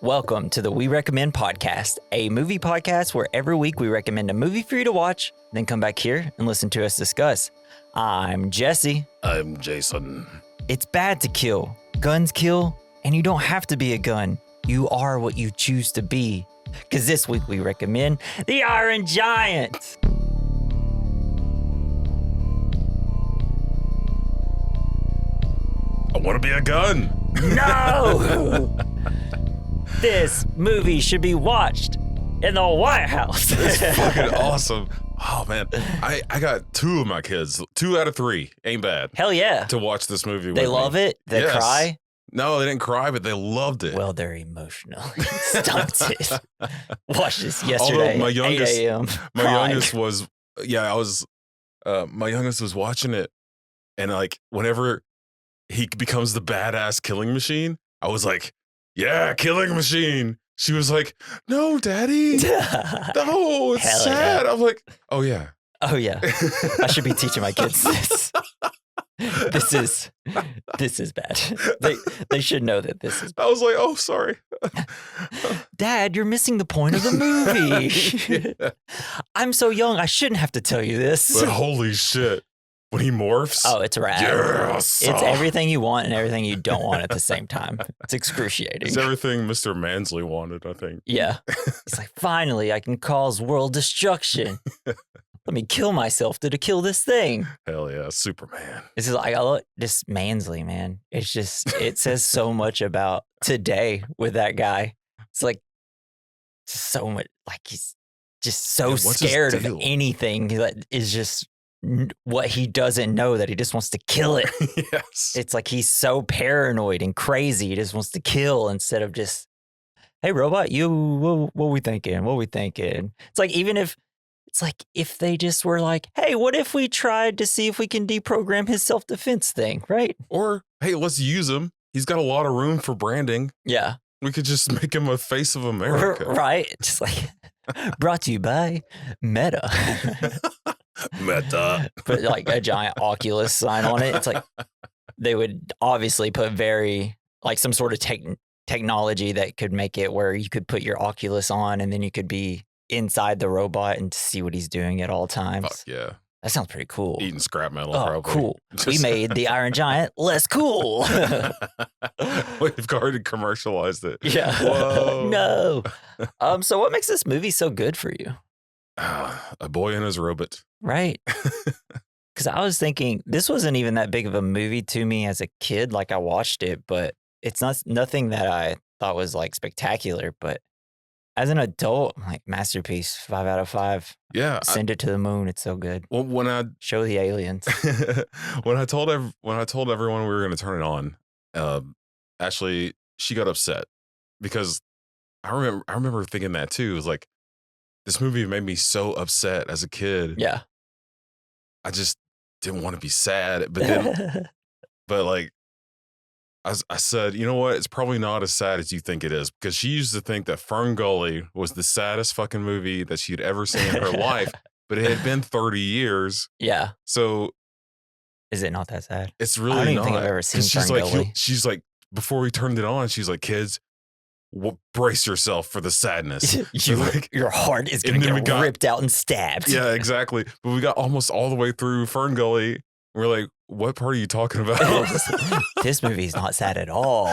Welcome to the We Recommend Podcast, a movie podcast where every week we recommend a movie for you to watch, then come back here and listen to us discuss. I'm Jesse. I'm Jason. It's bad to kill. Guns kill, and you don't have to be a gun. You are what you choose to be. Because this week we recommend The Iron Giant. I want to be a gun. No! This movie should be watched in the White House. It's fucking awesome. Oh, man. I got two of my kids, 2 out of 3, ain't bad, Hell yeah. to watch this movie They with love me. it? They Yes. cry? No, they didn't cry, but they loved it. Well, they're emotionally stunted. Watched this yesterday. Although my at youngest- 8 a.m. my crying. youngest was, my youngest was watching it, and like, whenever he becomes the badass killing machine, I was like, yeah, killing machine. She was like, no, daddy. No, it's Hell sad. yeah. I'm like, oh, yeah. Oh yeah, I should be teaching my kids this. This is bad. They should know that this is bad. I was like, oh, sorry. Dad, you're missing the point of the movie. Yeah. I'm so young, I shouldn't have to tell you this. But holy shit. When he morphs. Oh, it's rad. Yes. It's everything you want and everything you don't want at the same time. It's excruciating. It's everything Mr. Mansley wanted, I think. Yeah. It's like, finally, I can cause world destruction. Let me kill myself to kill this thing. Hell yeah, Superman. This is like, I love this Mansley, man. It's just, it says so much about today with that guy. It's like so much, like he's just so Yeah, what's his scared of deal? anything that is just what he doesn't know, that he just wants to kill it. Yes. It's like he's so paranoid and crazy. He just wants to kill instead of just, hey, robot, what we thinking? What we thinking? It's like, if they just were like, hey, what if we tried to see if we can deprogram his self-defense thing, right? Or, hey, let's use him. He's got a lot of room for branding. Yeah. We could just make him a face of America. Right. Just like, brought to you by Meta. Meta. Put like a giant Oculus sign on it. It's like, they would obviously put some sort of technology that could make it where you could put your Oculus on and then you could be inside the robot and see what he's doing at all times. Fuck yeah. That sounds pretty cool. Eating scrap metal, Oh, probably. cool. We made the Iron Giant less cool. We've already commercialized it. Yeah. Whoa. No. So what makes this movie so good for you? A boy and his robot. Right. Because I was thinking this wasn't even that big of a movie to me as a kid. Like I watched it, but it's nothing that I thought was like spectacular. But as an adult, I'm like, masterpiece, 5 out of 5. Yeah. Send it to the moon. It's so good. Well, when I Show the aliens. when I told everyone we were going to turn it on, Ashley, she got upset because I remember thinking that too. It was like, this movie made me so upset as a kid. Yeah. I just didn't want to be sad, but then but like I said, you know what? It's probably not as sad as you think it is, because she used to think that Fern Gully was the saddest fucking movie that she'd ever seen in her life, but it had been 30 years. Yeah. So Is it not that sad? it's really I don't even not. think I've ever 'Cause seen she's Fern like, Gully. she's like, before we turned it on, she's like, kids, brace yourself for the sadness. So, like, Your heart is going and to then we get got- ripped out and stabbed. yeah, exactly. But we got almost all the way through Fern Gully. We're like, what part are you talking about? This movie is not sad at all.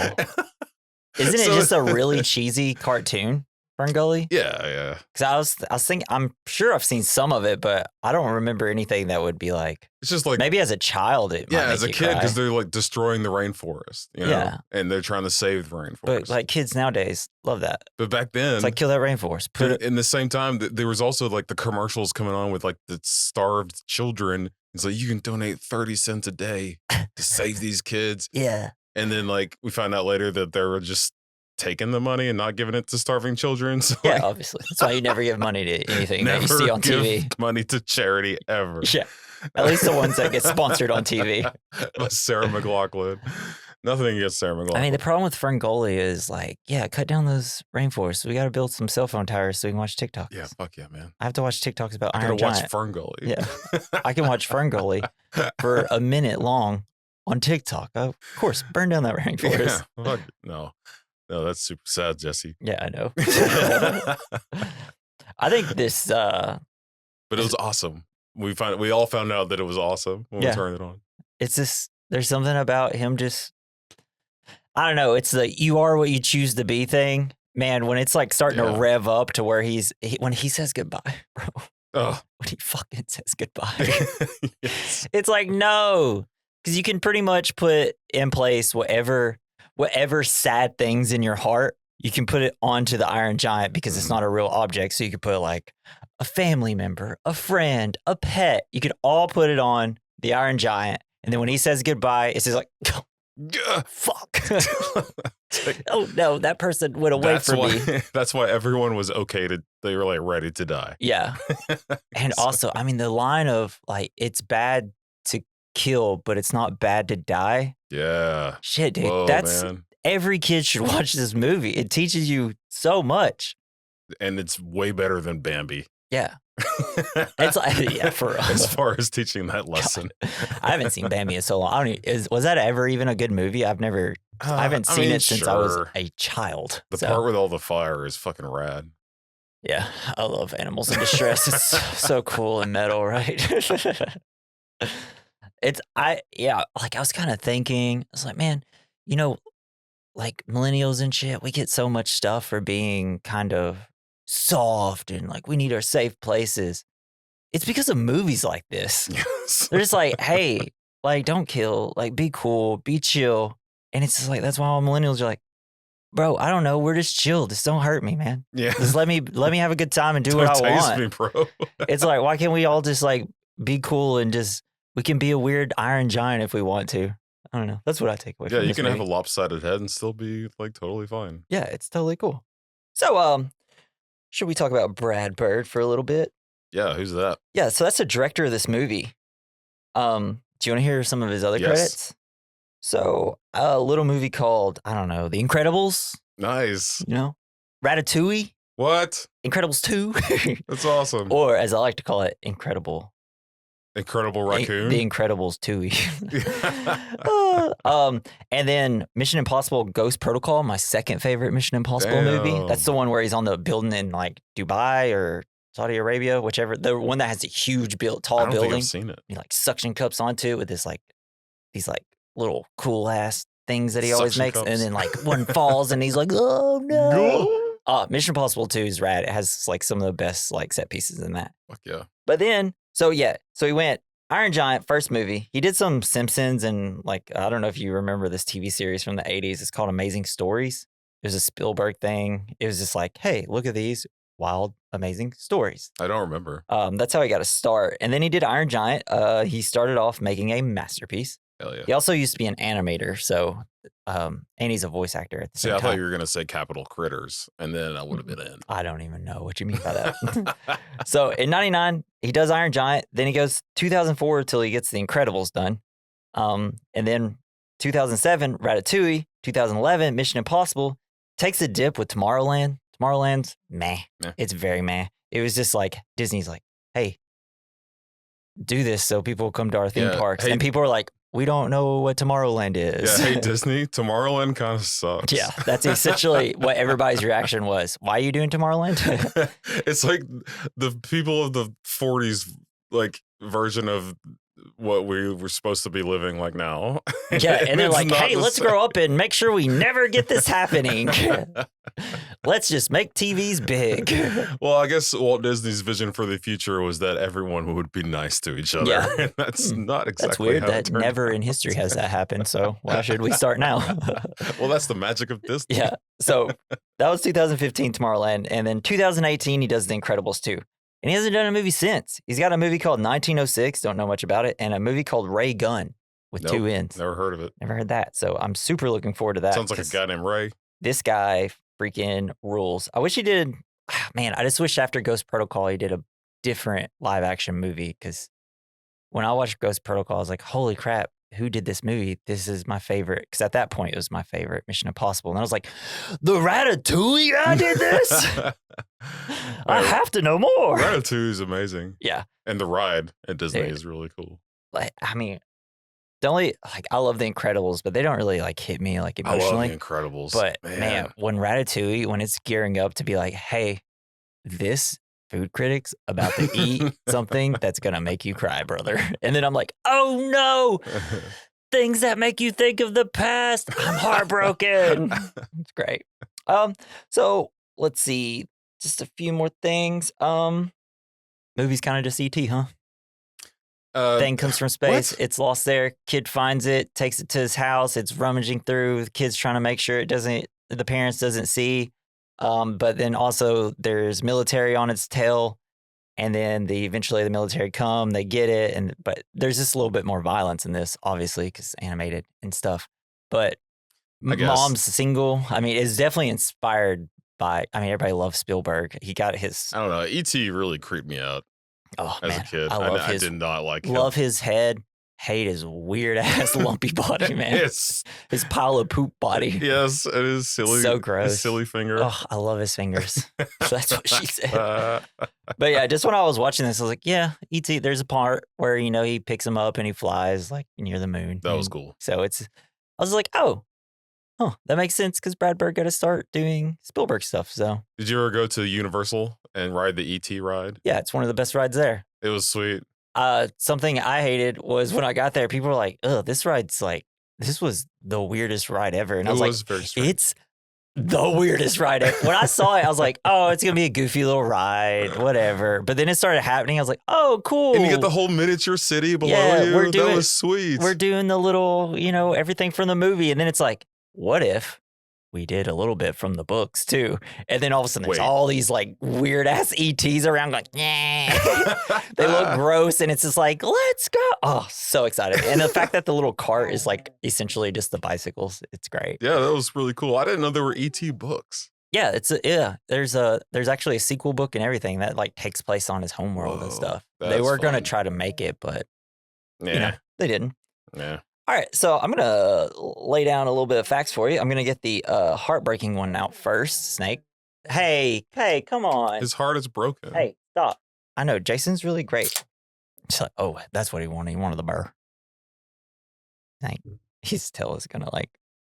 Isn't it So- just a really cheesy cartoon, Fern Gully? Yeah. Because I was thinking, I'm sure I've seen some of it, but I don't remember anything that would be like, It's just like, maybe as a child it might yeah, make as a you kid, cry. because they're like destroying the rainforest, you know? Yeah. And they're trying to save the rainforest. But like kids nowadays love that. But back then, It's like, kill that rainforest. Put it. in the same time, there was also like the commercials coming on with like the starved children. It's like, you can donate 30 cents a day to save these kids. Yeah. And then like we find out later that they were just taking the money and not giving it to starving children. So Yeah, like, obviously. That's why you never give money to anything that you never see on give TV. money to charity ever. Yeah. At least the ones that get sponsored on TV. By Sarah McLachlan. Nothing against Sarah McLachlan. I mean, the problem with Fern Gully is like, yeah, cut down those rainforests. We got to build some cell phone towers so we can watch TikToks. yeah, fuck yeah, man. I have to watch TikToks about I Iron gotta watch Giant. Fern Gully. Yeah. I can watch Fern Gully for a minute long on TikTok. Of course, burn down that rainforest. Yeah, fuck, no. No, that's super sad, Jesse. Yeah, I know. I think this. But it was awesome. We all found out that it was awesome when we Yeah. turned it on. It's just there's something about him just. I don't know. It's the you are what you choose to be thing, man. When it's like starting to rev up to where when he says goodbye, bro. Oh, When he fucking says goodbye, yes. it's like no, because you can pretty much put in place whatever sad things in your heart. You can put it onto the Iron Giant because it's not a real object. So you could put like a family member, a friend, a pet. You could all put it on the Iron Giant, and then when he says goodbye, it's just like. Fuck. Oh no, that person went away from me. That's why everyone was okay they were like ready to die. Yeah. And also, I mean, the line of like, it's bad to kill, but it's not bad to die. Yeah. Shit, dude. Whoa, That's man. every kid should watch this movie. It teaches you so much. And it's way better than Bambi. Yeah. It's like, yeah, for real. As far as teaching that lesson. I haven't seen Bambi in so long. I don't even, was that ever even a good movie? I haven't seen it since I was a child. The part with all the fire is fucking rad. Yeah, I love animals in distress. It's so cool and metal, right? Like I was kind of thinking, I was like, man, like millennials and shit, we get so much stuff for being kind of soft and like we need our safe places. It's because of movies like this. Yes. They're just like, hey, like don't kill, like be cool, be chill. And it's just like, that's why all millennials are like, bro, I don't know. We're just chill. Just don't hurt me, man. Yeah. Just let me have a good time and do what I want. Me, bro. It's like, why can't we all just like be cool and we can be a weird Iron Giant if we want to. I don't know. That's what I take away from this Yeah, you can movie. have a lopsided head and still be like totally fine. Yeah, it's totally cool. So, should we talk about Brad Bird for a little bit? Yeah, who's that? Yeah, so that's the director of this movie. Do you want to hear some of his other credits? So, a little movie called, I don't know, The Incredibles. Nice. Ratatouille. What? Incredibles 2. That's awesome. Or, as I like to call it, Incredible Raccoon. The Incredibles 2. And then Mission Impossible Ghost Protocol, my second favorite Mission Impossible movie. That's the one where he's on the building in like Dubai or Saudi Arabia, whichever. The one that has a huge tall building. Think I've seen it. He like suction cups onto it with these little cool ass things that he always Suction makes. cups. And then like one falls and he's like, oh no. Mission Impossible 2 is rad. It has like some of the best like set pieces in that. Fuck yeah. But then, so he went Iron Giant, first movie. He did some Simpsons and like, I don't know if you remember this TV series from the 80s. It's called Amazing Stories. It was a Spielberg thing. It was just like, hey, look at these wild, amazing stories. I don't remember. That's how he got a start. And then he did Iron Giant. He started off making a masterpiece. Hell yeah. He also used to be an animator, so and he's a voice actor at the same time. I thought you were gonna say Capital Critters, and then I would have been in. I don't even know what you mean by that. So in '99, he does Iron Giant. Then he goes 2004 till he gets The Incredibles done, and then 2007 Ratatouille, 2011 Mission Impossible. Takes a dip with Tomorrowland. Tomorrowland's meh. It's very meh. It was just like Disney's like, hey, do this so people come to our theme parks, and people are like, we don't know what Tomorrowland is. Yeah, hey, Disney, Tomorrowland kind of sucks. Yeah, that's essentially what everybody's reaction was. Why are you doing Tomorrowland? It's like the people of the 40s, like, version of what we were supposed to be living like now. Yeah, and they're like, hey, let's grow up and make sure we never get this happening. Let's just make TVs big. Well, I guess Walt Disney's vision for the future was that everyone would be nice to each other. Yeah. And that's not exactly That's weird. how it That turned never out. in history has that happened. So why should we start now? Well, that's the magic of Disney. Yeah. So that was 2015 Tomorrowland. And then 2018, he does The Incredibles 2. And he hasn't done a movie since. He's got a movie called 1906, don't know much about it, and a movie called Ray Gun with Nope, 2 N's. Never heard of it. Never heard that. So I'm super looking forward to that. Sounds like a 'cause guy named Ray. This guy freaking rules. I wish he did. Man, I just wish after Ghost Protocol, he did a different live action movie. Because when I watched Ghost Protocol, I was like, holy crap, who did this movie? This is my favorite. Because at that point, it was my favorite Mission Impossible. And I was like, the Ratatouille guy did this? I have to know more. Ratatouille is amazing. Yeah. And the ride at Disney Dude. is really cool. Like, I mean, The only like I love The Incredibles, but they don't really like hit me like I love emotionally. The Incredibles. But man, when Ratatouille, when it's gearing up to be like, hey, this food critic's about to eat something that's gonna make you cry, brother. And then I'm like, oh no, things that make you think of the past. I'm heartbroken. It's great. So let's see, just a few more things. Movie's kind of just ET, huh? Thing comes from space. What? It's lost there. Kid finds it, takes it to his house. It's rummaging through. The kid's trying to make sure the parents doesn't see. But then also there's military on its tail. And then eventually the military come, they get it. But there's just a little bit more violence in this, obviously, because animated and stuff. But I guess. Mom's single. I mean, it's definitely inspired by, everybody loves Spielberg. He got his. I don't know. E.T. really creeped me out as a kid. I did not like him. Love his head. Hate his weird ass lumpy body, man. Yes. His pile of poop body. Yes, it is silly. So gross. His silly finger. Oh, I love his fingers. That's what she said. But yeah, just when I was watching this, I was like, yeah, E.T., there's a part where, he picks him up and he flies like near the moon. That was cool. So I was like, oh, that makes sense because Brad Bird got to start doing Spielberg stuff. So did you ever go to Universal and ride the E.T. ride? Yeah, it's one of the best rides there. It was sweet. Something I hated was when I got there, people were like, "Oh, this ride's this was the weirdest ride ever." And I was like, very strange. "It's the weirdest ride ever." When I saw it, I was like, "Oh, it's gonna be a goofy little ride, whatever." But then it started happening. I was like, "Oh, cool!" And you get the whole miniature city below you. That was sweet. We're doing the little, everything from the movie, and then it's like, what if we did a little bit from the books too? And then all of a sudden there's all these like weird ass ETs around going, yeah. They look gross and it's just like, let's go. Oh, so excited. And the fact that the little cart is like essentially just the bicycles, it's great. Yeah, that was really cool. I didn't know there were ET books. Yeah, there's actually a sequel book and everything that like takes place on his homeworld and stuff. They were going to try to make it, but they didn't. Yeah. All right, so I'm going to lay down a little bit of facts for you. I'm going to get the heartbreaking one out first, Snake. Hey, come on. His heart is broken. Hey, stop. I know, Jason's really great. She's like, oh, that's what he wanted. He wanted the burr. Like, his tail is going to, like,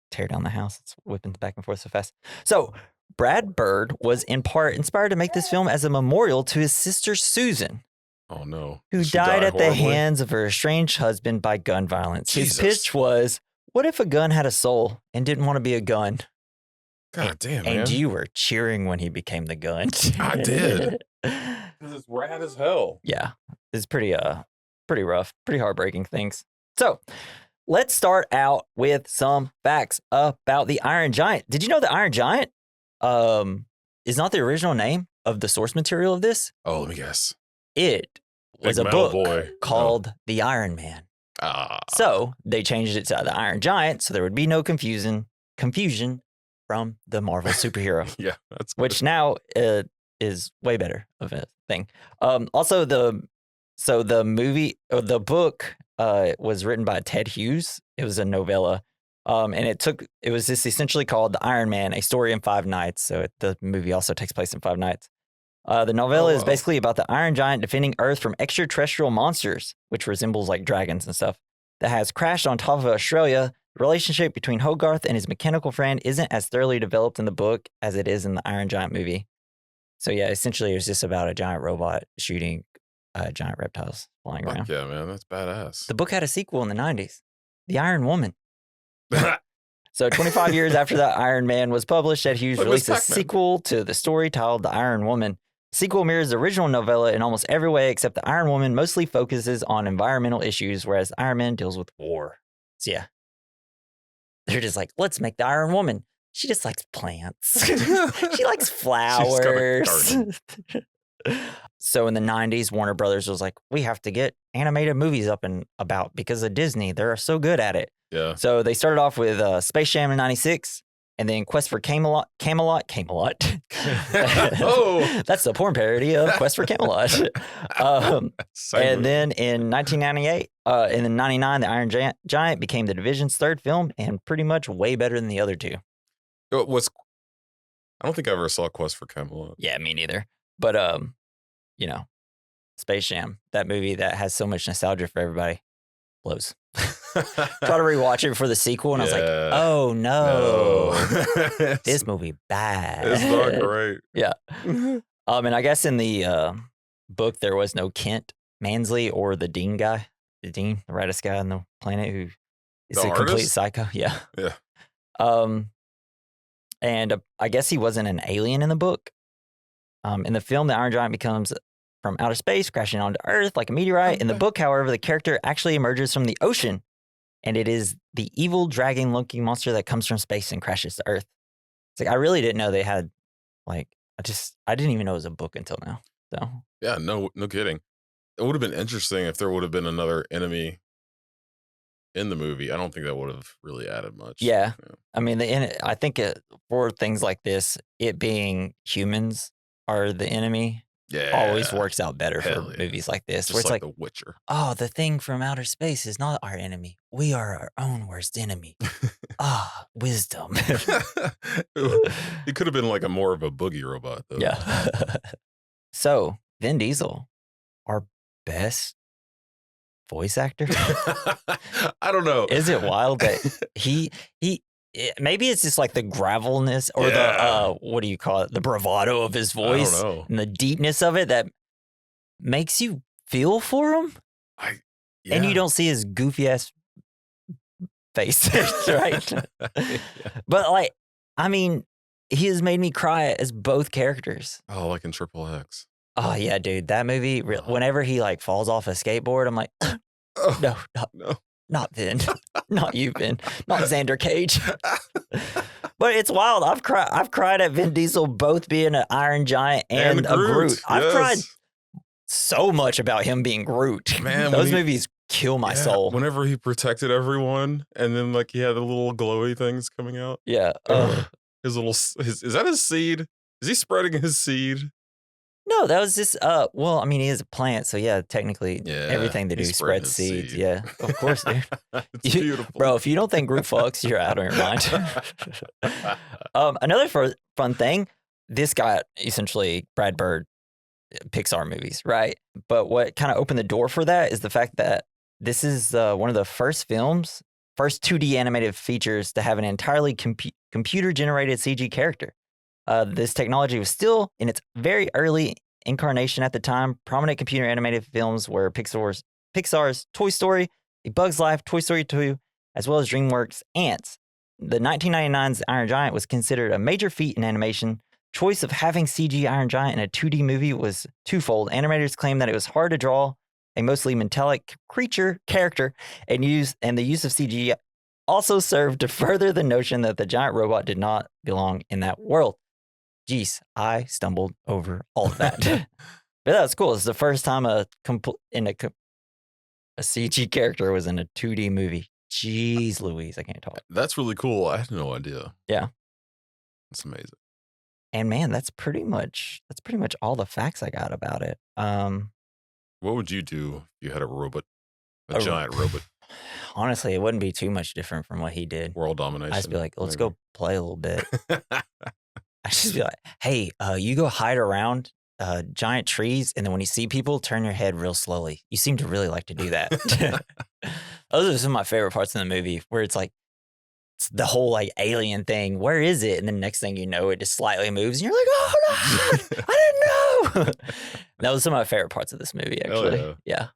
tear down the house. It's whipping back and forth so fast. So, Brad Bird was in part inspired to make this film as a memorial to his sister, Susan. Oh, no. Who died at the hands of her estranged husband by gun violence. Jesus. His pitch was, what if a gun had a soul and didn't want to be a gun? God damn, man. And you were cheering when he became the gun. I did. Because it's rad as hell. Yeah. It's pretty rough, pretty heartbreaking things. So let's start out with some facts about the Iron Giant. Did you know the Iron Giant is not the original name of the source material of this? Oh, let me guess. It was a book called The Iron Man. So they changed it to the Iron Giant so there would be no confusion from the Marvel superhero. Yeah, that's good. Which now is way better of a thing. Also, the book was written by Ted Hughes. It was a novella. And it was just essentially called The Iron Man, A Story in 5 Nights. So the movie also takes place in 5 nights. The novella is basically about the Iron Giant defending Earth from extraterrestrial monsters, which resembles like dragons and stuff, that has crashed on top of Australia. The relationship between Hogarth and his mechanical friend isn't as thoroughly developed in the book as it is in the Iron Giant movie. So yeah, essentially it was just about a giant robot shooting giant reptiles flying around. Yeah, man, that's badass. The book had a sequel in the 90s, The Iron Woman. So 25 years after the Iron Man was published, Ed Hughes released a sequel to the story titled The Iron Woman. The sequel mirrors the original novella in almost every way, except the Iron Woman mostly focuses on environmental issues, whereas the Iron Man deals with war. So yeah, they're just like, let's make the Iron Woman. She just likes plants. She likes flowers. So in the 90s, Warner Brothers was like, we have to get animated movies up and about because of Disney. They're so good at it. Yeah. So they started off with Space Jam in 96 and then Quest for Camelot. Oh, that's the porn parody of Quest for Camelot. And then in 1998, and then 99, the Iron Giant became the division's third film and pretty much way better than the other two. I don't think I ever saw Quest for Camelot. Yeah, me neither. But, Space Jam, that movie that has so much nostalgia for everybody, blows. Try to rewatch it for the sequel, and I was like, Yeah. oh no, No. this movie bad. It's not great. Yeah. And I guess in the book there was no Kent Mansley or the Dean guy, the raddest guy on the planet who is The a complete artist? psycho. Yeah. Yeah. And I guess he wasn't an alien in the book. In the film, the Iron Giant becomes from outer space, crashing onto Earth like a meteorite. In the Okay. book, however, the character actually emerges from the ocean, and it is the evil dragon-looking monster that comes from space and crashes to Earth. It's like I really didn't know they had like I didn't even know it was a book until now. So Yeah, no kidding. It would have been interesting if there would have been another enemy in the movie. I don't think that would have really added much. yeah, I mean, I think for things like this, it being humans are the enemy Yeah. always works out better Hell for yeah. movies like this, Just where it's like like, The Witcher. oh, the thing from outer space is not our enemy. We are our own worst enemy. Wisdom. It could have been like more of a boogie robot, though. Yeah. So, Vin Diesel, our best voice actor. I don't know. Is it wild that maybe it's just like the gravelness or Yeah. the what do you call it? The bravado of his voice I don't know. and the deepness of it that makes you feel for him, and you don't see his goofy ass face, right? Yeah. But like, I mean, he has made me cry as both characters. Oh, like in Triple X. Oh yeah, dude, that movie. Whenever he like falls off a skateboard, I'm like, Oh, no, not Vin, not you, Vin, not Xander Cage. But it's wild. I've cried at Vin Diesel both being an Iron Giant and a Groot. I've cried so much about him being Groot. Man, those movies kill my soul. Whenever he protected everyone, and then like he had the little glowy things coming out. Yeah. His little is that his seed? Is he spreading his seed? No, that was just well, I mean, he is a plant, so yeah, technically everything they do he's spreading spreads his seeds. seed. Yeah, of course, dude. It's beautiful. Bro, if you don't think Groot fucks, you're out of your mind. Another fun thing, this got essentially Brad Bird Pixar movies, right? But what kind of opened the door for that is the fact that this is one of the first 2D animated features to have an entirely computer-generated CG character. This technology was still in its very early incarnation at the time. Prominent computer animated films were Pixar's Toy Story, A Bug's Life, Toy Story 2, as well as DreamWorks' Ants. The 1999's Iron Giant was considered a major feat in animation. Choice of having CG Iron Giant in a 2D movie was twofold. Animators claimed that it was hard to draw a mostly metallic character, and the use of CG also served to further the notion that the giant robot did not belong in that world. Jeez, I stumbled over all of that. But that's cool. It's the first time a CG character was in a 2D movie. Jeez Louise, I can't talk. That's really cool. I had no idea. Yeah. It's amazing. And man, that's pretty much all the facts I got about it. What would you do if you had a giant robot? Honestly, it wouldn't be too much different from what he did. World domination. I'd just be like, let's go play a little bit. I'd just be like, hey, you go hide around giant trees, and then when you see people, turn your head real slowly. You seem to really like to do that. Those are some of my favorite parts in the movie, where it's like, it's the whole like alien thing. Where is it? And then next thing you know, it just slightly moves, and you're like, oh no, I didn't know. That was some of my favorite parts of this movie, actually. Yeah.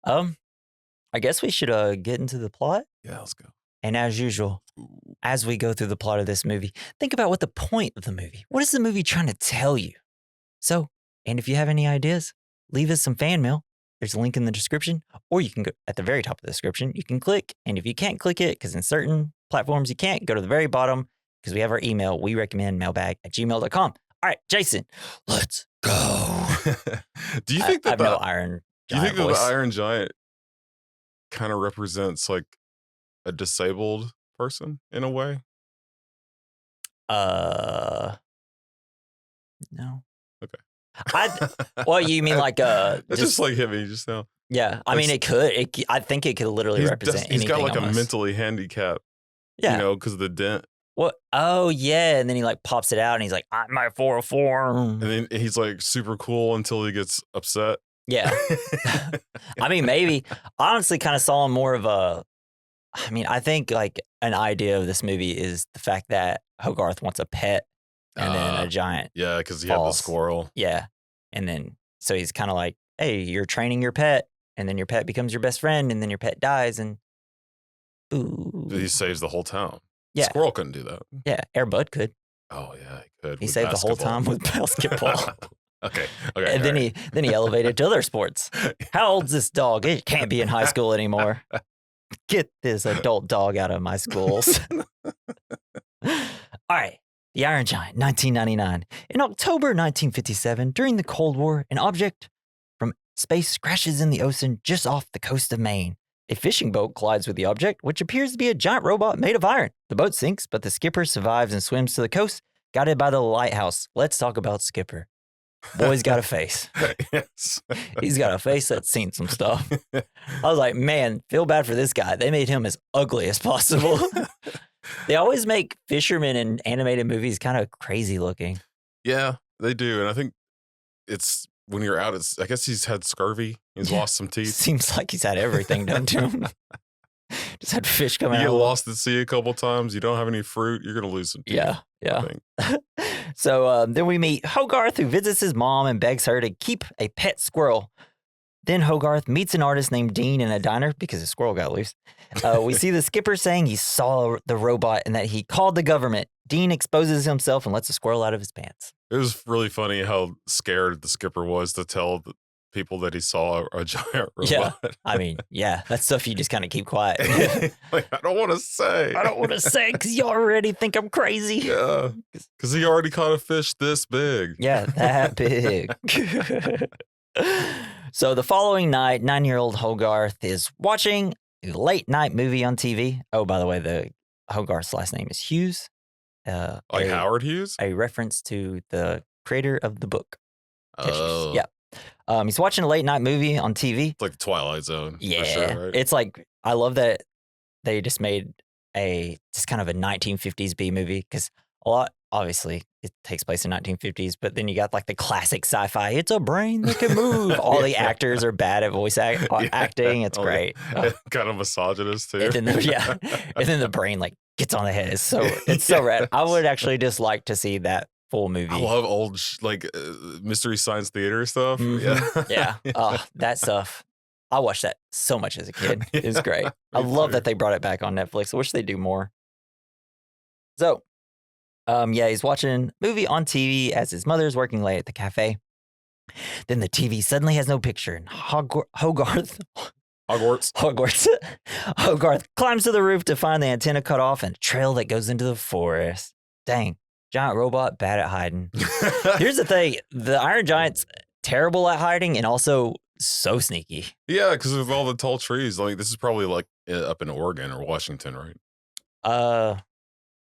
I guess we should get into the plot. Yeah, let's go. And as usual, as we go through the plot of this movie, think about what the point of the movie. What is the movie trying to tell you? So, and if you have any ideas, leave us some fan mail. There's a link in the description, or you can go at the very top of the description. You can click, and if you can't click it, because in certain platforms you can't, go to the very bottom, because we have our email. We recommend mailbag@gmail.com. All right, Jason, let's go. Do you think that I have no Iron Giant voice. The Iron Giant kind of represents like a disabled person in a way? No. Okay. Well, you mean like it's just like hit me just now. Yeah, I mean, it could. I think it could literally represent anything. He's got like almost. a mentally handicapped. Yeah, you know, because of the dent. What? Oh yeah, and then he like pops it out, and he's like, "I'm my 404." And then he's like super cool until he gets upset. Yeah. I mean, maybe. I honestly kind of saw him more of a I mean, I think like an idea of this movie is the fact that Hogarth wants a pet, and then a giant Yeah, because he had the falls. squirrel. Yeah, and then so he's kind of like, hey, you're training your pet, and then your pet becomes your best friend, and then your pet dies, and ooh, He saves the whole town. Yeah. Squirrel couldn't do that. yeah, Air Bud could. Oh yeah, he could. He with saved the whole basketball. time with basketball. Okay. And then he elevated to other sports. How old's this dog? It can't be in high school anymore. Get this adult dog out of my schools. All right. The Iron Giant, 1999. In October 1957, during the Cold War, an object from space crashes in the ocean just off the coast of Maine. A fishing boat collides with the object, which appears to be a giant robot made of iron. The boat sinks, but the skipper survives and swims to the coast, guided by the lighthouse. Let's talk about Skipper. Boy's got a face. Yes. He's got a face that's seen some stuff. I was like, man, feel bad for this guy. They made him as ugly as possible. They always make fishermen in animated movies kind of crazy looking. Yeah, they do. And I think it's when you're out, I guess he's had scurvy. He's lost some teeth. Seems like he's had everything done to him. Just had fish coming You out. get lost at sea a couple times. You don't have any fruit. You're going to lose some teeth. Yeah. I think. So then we meet Hogarth, who visits his mom and begs her to keep a pet squirrel. Then Hogarth meets an artist named Dean in a diner because his squirrel got loose. We see the skipper saying he saw the robot and that he called the government. Dean exposes himself and lets the squirrel out of his pants. It was really funny how scared the skipper was to tell the people that he saw a giant robot. Yeah. I mean, yeah, that's stuff you just kind of keep quiet. Like, I don't want to say. I don't want to say because you already think I'm crazy. Yeah, because he already caught a fish this big. Yeah, that big. So the following night, 9-year-old Hogarth is watching a late night movie on TV. Oh, by the way, the Hogarth's last name is Hughes. Like Howard Hughes? A reference to the creator of the book. Oh. Yeah. He's watching a late night movie on TV. It's like the Twilight Zone. Yeah. For sure, right? It's like, I love that they just made just kind of a 1950s B movie because a lot, obviously, it takes place in 1950s, but then you got like the classic sci-fi. It's a brain that can move. All the actors are bad at voice acting. It's great. Kind of misogynist too. And then and then the brain like gets on the head. It's so rad. I would actually just like to see that full movie. I love old Mystery Science Theater stuff. Mm-hmm. Yeah. Oh, that stuff. I watched that so much as a kid. It was great. I Me love too. that they brought it back on Netflix. I wish they do more. So, he's watching a movie on TV as his mother's working late at the cafe. Then the TV suddenly has no picture, and Hogarth climbs to the roof to find the antenna cut off and a trail that goes into the forest. Dang, giant robot, bad at hiding. Here's the thing: the Iron Giant's terrible at hiding and also so sneaky. Yeah, because of all the tall trees. Like this is probably like up in Oregon or Washington, right?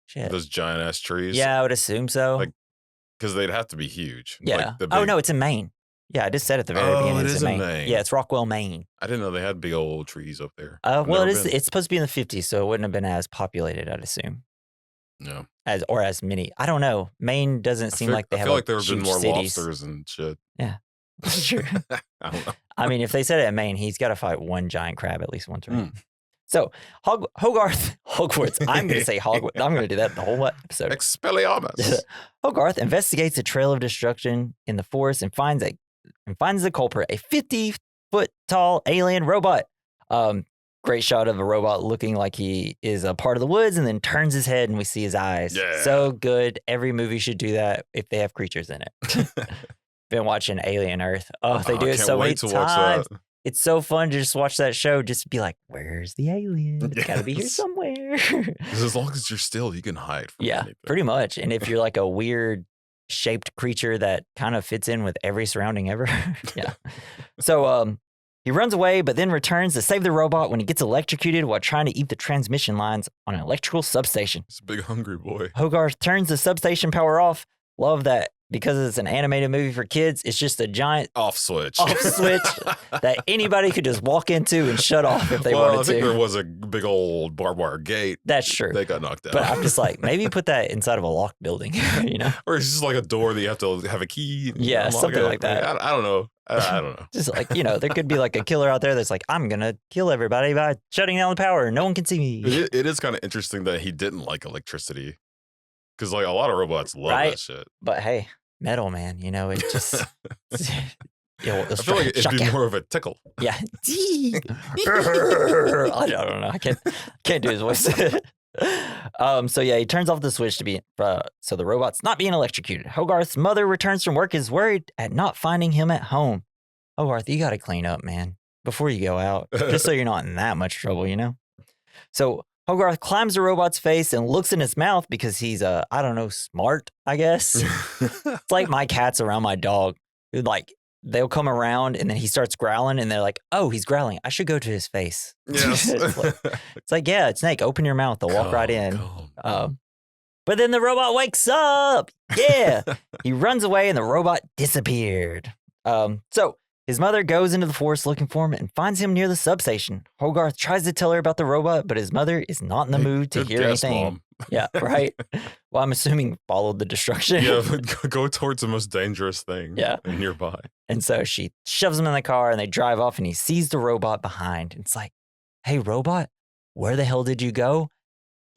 Shit. Those giant ass trees. Yeah, I would assume so. Like, because they'd have to be huge. Yeah. Like the Oh big- no, it's in Maine. Yeah, I just said at the very Oh, beginning. it It's is in in Maine. Maine. Yeah, it's Rockwell, Maine. I didn't know they had big old trees up there. Well, Never it is. been. It's supposed to be in the 50s, so it wouldn't have been as populated, I'd assume, No. as many. I don't know. Maine doesn't seem like they have. I feel like there have been huge more cities. lobsters and shit. Yeah, that's true. I don't know. I mean, if they said it in Maine, he's got to fight one giant crab at least once, right? Mm. So Hogwarts. I'm going to say Hogwarts. I'm going to do that the whole episode. Expelliarmus. Hogarth investigates a trail of destruction in the forest and finds the culprit, a 50-foot tall alien robot. Great shot of a robot looking like he is a part of the woods and then turns his head and we see his eyes. Yeah. So good. Every movie should do that if they have creatures in it. Been watching Alien Earth. Oh, they do I it can't so many wait to watch times. that. It's so fun to just watch that show, just be like, where's the alien? It's got to be here Yes. somewhere. 'Cause as long as you're still, you can hide from Yeah, anything. pretty much. And if you're like a weird shaped creature that kind of fits in with every surrounding ever. Yeah. So he runs away, but then returns to save the robot when he gets electrocuted while trying to eat the transmission lines on an electrical substation. It's a big hungry boy. Hogarth turns the substation power off. Love that because it's an animated movie for kids, it's just a giant off switch that anybody could just walk into and shut off if they wanted to. I think there was a big old barbed wire gate. That's true. They got knocked out. But I'm just like, maybe put that inside of a locked building, you know? Or it's just like a door that you have to have a key. Yeah, something like that. I don't know. I don't know. Just like, you know, there could be like a killer out there that's like, I'm going to kill everybody by shutting down the power. No one can see me. It is kind of interesting that he didn't like electricity. Because like a lot of robots love that shit. But hey, metal, man, you know, it just... I feel like it'd be more of a tickle. Yeah. I don't know. I can't do his voice. So yeah, he turns off the switch to be so the robot's not being electrocuted. Hogarth's mother returns from work, is worried at not finding him at home. Hogarth, you got to clean up, man, before you go out, just so you're not in that much trouble, you know? So Hogarth climbs the robot's face and looks in his mouth because he's, I don't know, smart, I guess. It's like my cats around my dog. Like, they'll come around and then he starts growling and they're like, oh, he's growling. I should go to his face. Yes. it's like, yeah, Snake, open your mouth. They'll walk right in. But then the robot wakes up. Yeah. He runs away and the robot disappeared. So his mother goes into the forest looking for him and finds him near the substation. Hogarth tries to tell her about the robot, but his mother is not in the mood to hear anything. Mom. Yeah, right. Well, I'm assuming followed the destruction. Yeah, but go towards the most dangerous thing nearby. And so she shoves him in the car and they drive off and he sees the robot behind. It's like, hey, robot, where the hell did you go?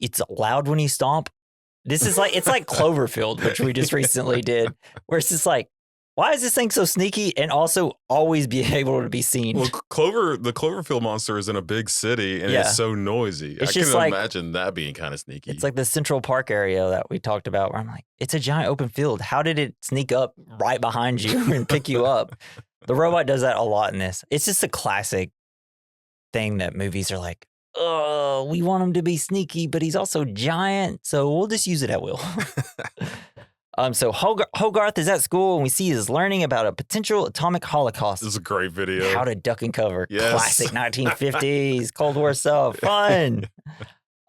It's loud when you stomp. This is like, it's like Cloverfield, which we just recently did, where it's just like, why is this thing so sneaky and also always be able to be seen? Well, the Cloverfield monster is in a big city and it's so noisy. I can imagine that being kind of sneaky. It's like the Central Park area that we talked about where I'm like, it's a giant open field. How did it sneak up right behind you and pick you up? The robot does that a lot in this. It's just a classic thing that movies are like, oh, we want him to be sneaky, but he's also giant, so we'll just use it at will. So Hogarth is at school and we see he's learning about a potential atomic holocaust. This is a great video. How to duck and cover. Yes. Classic 1950s Cold War stuff. Fun.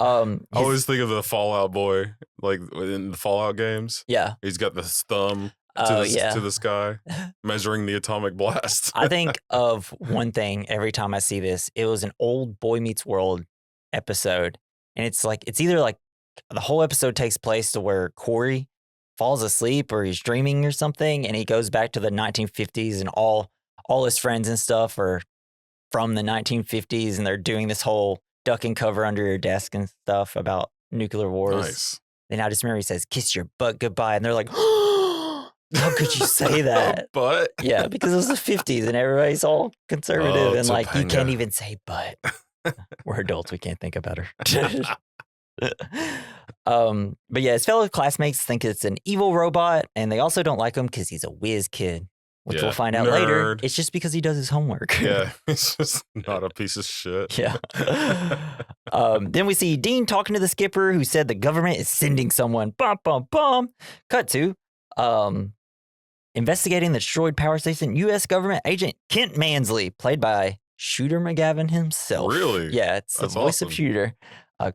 I always think of the Fallout boy, like in the Fallout games. Yeah. He's got this thumb to the sky, measuring the atomic blast. I think of one thing every time I see this. It was an old Boy Meets World episode. And it's either like the whole episode takes place to where Corey falls asleep or he's dreaming or something, and he goes back to the 1950s and all his friends and stuff are from the 1950s and they're doing this whole duck and cover under your desk and stuff about nuclear wars. Nice. And I just remember he says, kiss your butt goodbye. And they're like, how could you say that? But? Yeah, because it was the 50s and everybody's all conservative and like, you can't even say butt. We're adults. We can't think about her. But yeah, his fellow classmates think it's an evil robot, and they also don't like him because he's a whiz kid, which we'll find out later. It's just because he does his homework. Yeah, it's just not a piece of shit. Yeah. Then we see Dean talking to the skipper who said the government is sending someone. Bum, bum, bum. Cut to investigating the destroyed power station, U.S. government agent Kent Mansley, played by Shooter McGavin himself. Really? Yeah, it's the voice awesome. of Shooter.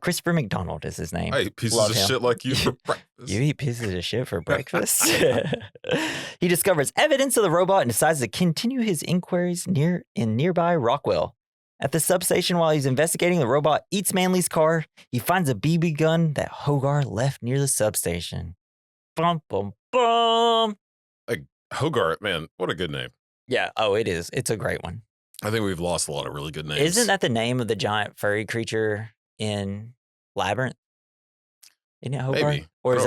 Christopher McDonald is his name. I eat pieces of shit like you for breakfast. You eat pieces of shit for breakfast? He discovers evidence of the robot and decides to continue his inquiries in nearby Rockwell. At the substation while he's investigating, the robot eats Manley's car. He finds a BB gun that Hogarth left near the substation. Bum, bum, bum. Like Hogarth, man, what a good name. Yeah, oh, it is. It's a great one. I think we've lost a lot of really good names. Isn't that the name of the giant furry creature in Labyrinth? Isn't it Hogarth? Maybe. Or is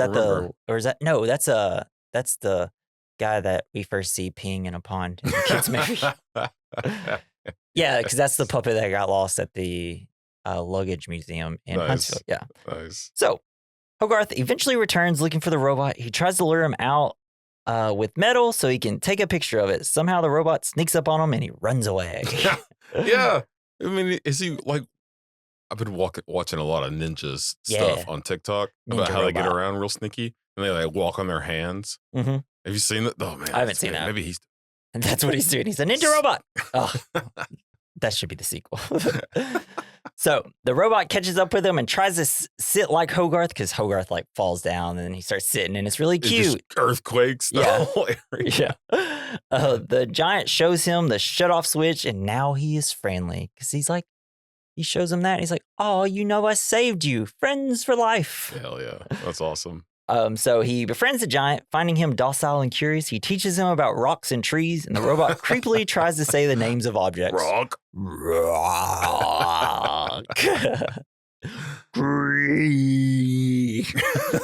that no, that's the guy that we first see peeing in a pond in the kids' movie. Yeah, because that's the puppet that got lost at the luggage museum in Huntsville. Yeah. Nice. So Hogarth eventually returns looking for the robot. He tries to lure him out with metal so he can take a picture of it. Somehow the robot sneaks up on him and he runs away. Yeah. I mean, is he like, I've been watching a lot of ninjas stuff on TikTok about how they get around real sneaky and they like walk on their hands. Mm-hmm. Have you seen that? Oh man, I haven't seen that. Maybe he's. And that's what he's doing. He's a ninja robot. Oh, that should be the sequel. So the robot catches up with him and tries to sit like Hogarth because Hogarth like falls down and then he starts sitting and it's really It cute. just earthquakes the Yeah. whole area. Yeah. The giant shows him the shut off switch and now he is friendly because he's like, he shows him that and he's like, oh, you know, I saved you. Friends for life. Hell yeah. That's awesome. So he befriends the giant, finding him docile and curious. He teaches him about rocks and trees, and the robot creepily tries to say the names of objects. Rock. Rock.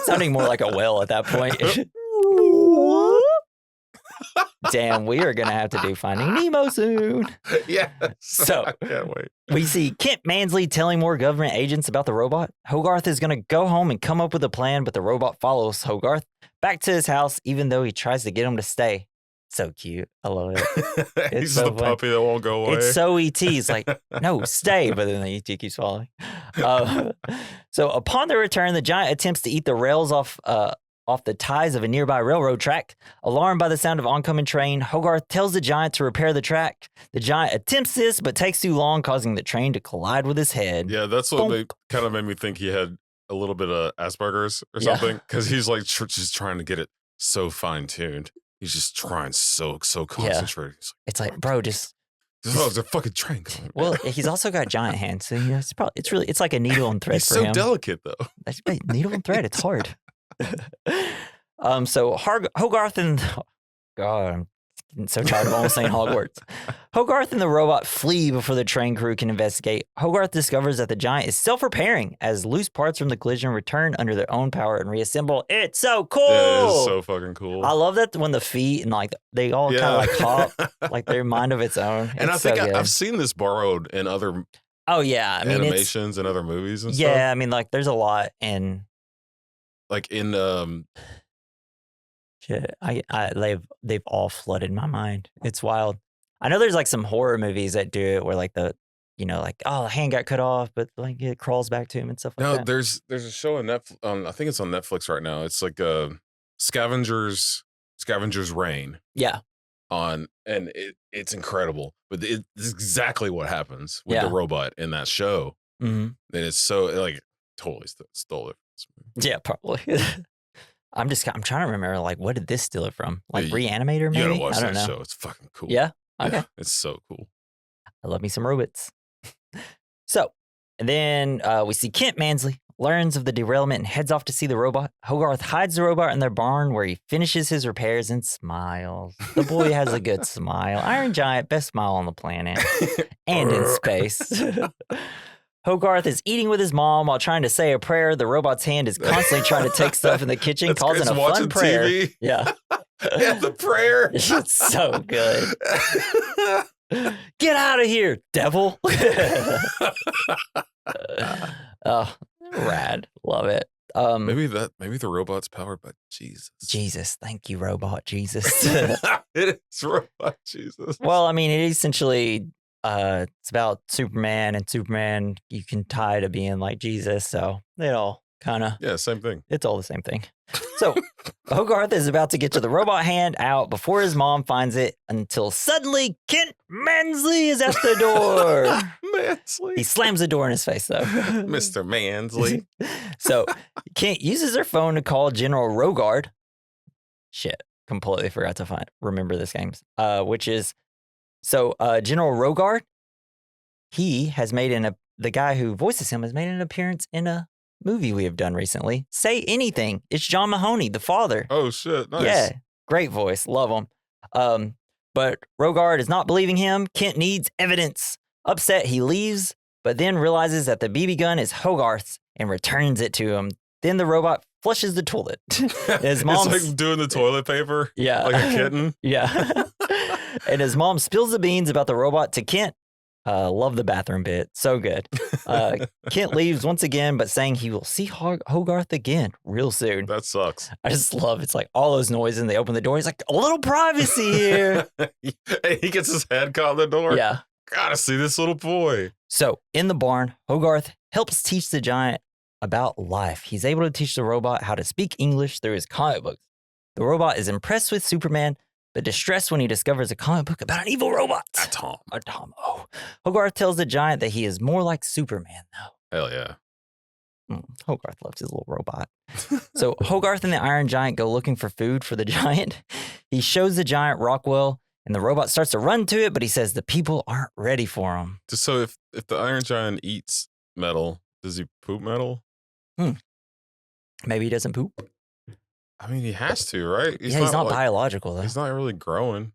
Sounding more like a whale at that point. Damn, we are going to have to do Finding Nemo soon. Yes. So I can't wait. we see Kent Mansley telling more government agents about the robot. Hogarth is going to go home and come up with a plan, but the robot follows Hogarth back to his house, even though he tries to get him to stay. So cute. I love it. He's so the fun. puppy that won't go away. It's so ET. It's like, no, stay. But then the ET keeps following. So upon their return, the giant attempts to eat the rails off the ties of a nearby railroad track. Alarmed by the sound of oncoming train, Hogarth tells the giant to repair the track. The giant attempts this, but takes too long, causing the train to collide with his head. Yeah, that's what kind of made me think he had a little bit of Asperger's or something. Because he's like just trying to get it so fine-tuned. He's just trying so concentrated. Yeah. It's like, bro, just... Oh, there's a fucking train coming. Well, he's also got giant hands, so it's like a needle and thread he's for so him. delicate, though. Needle and thread, it's hard. So Hogarth and God, I'm getting so tired of almost saying Hogwarts. Hogarth and the robot flee before the train crew can investigate. Hogarth discovers that the giant is self-repairing as loose parts from the collision return under their own power and reassemble. It's so cool. Yeah, it is so fucking cool. I love that when the feet and like they all kind of like hop, like they're mind of its own. And I think I've seen this borrowed in other animations and other movies and stuff. Yeah, I mean like there's a lot in like in shit, they've all flooded my mind. It's wild. I know there's like some horror movies that do it where like the hand got cut off, but like it crawls back to him and stuff like that. There's a show on Netflix. I think it's on Netflix right now. It's like Scavenger's Reign. Yeah. And it's incredible, but it's exactly what happens with the robot in that show. Mm-hmm. And it's so like totally stole it. Yeah, probably. I'm trying to remember like what did this steal it from? Like Reanimator, maybe? You gotta watch I don't that know. show. It's fucking cool. Yeah. Okay. Yeah, it's so cool. I love me some robots. So, and then we see Kent Mansley learns of the derailment and heads off to see the robot. Hogarth hides the robot in their barn where he finishes his repairs and smiles. The boy has a good smile. Iron Giant, best smile on the planet and in space. Hogarth is eating with his mom while trying to say a prayer. The robot's hand is constantly trying to take stuff in the kitchen, causing a fun prayer. TV. Yeah. Yeah, the prayer. It's so good. Get out of here, devil. Oh, rad. Love it. Maybe the robot's powered by Jesus. Jesus. Thank you, robot Jesus. It is robot Jesus. Well, I mean, it essentially it's about Superman, and Superman you can tie to being like Jesus, so it all kind of same thing. It's all the same thing. So Hogarth is about to get to the robot hand out before his mom finds it until suddenly Kent Mansley is at the door. Mansley. He slams the door in his face though. Mr. Mansley. So Kent uses her phone to call General Hogarth. Shit, completely forgot to remember this game. Which is General Hogarth. He has made the guy who voices him has made an appearance in a movie we have done recently. Say Anything. It's John Mahoney, the father. Oh shit! Nice. Yeah, great voice. Love him. But Hogarth is not believing him. Kent needs evidence. Upset, he leaves, but then realizes that the BB gun is Hogarth's and returns it to him. Then the robot flushes the toilet. His mom's it's like doing the toilet paper. Yeah, like a kitten. Yeah. And his mom spills the beans about the robot to Kent. Love the bathroom bit. So good. Kent leaves once again, but saying he will see Hogarth again real soon. That sucks. I just love it's like all those noises and they open the door. He's like, a little privacy here. Hey, he gets his head caught in the door. Yeah. Gotta see this little boy. So in the barn, Hogarth helps teach the giant about life. He's able to teach the robot how to speak English through his comic books. The robot is impressed with Superman, but distressed when he discovers a comic book about an evil robot. Atom. Atom. Oh. Hogarth tells the giant that he is more like Superman, though. Hell yeah. Hogarth loves his little robot. So Hogarth and the Iron Giant go looking for food for the giant. He shows the giant Rockwell, and the robot starts to run to it, but he says the people aren't ready for him. Just so if the Iron Giant eats metal, does he poop metal? Maybe he doesn't poop. I mean, he has to, right? He's not biological, though. He's not really growing.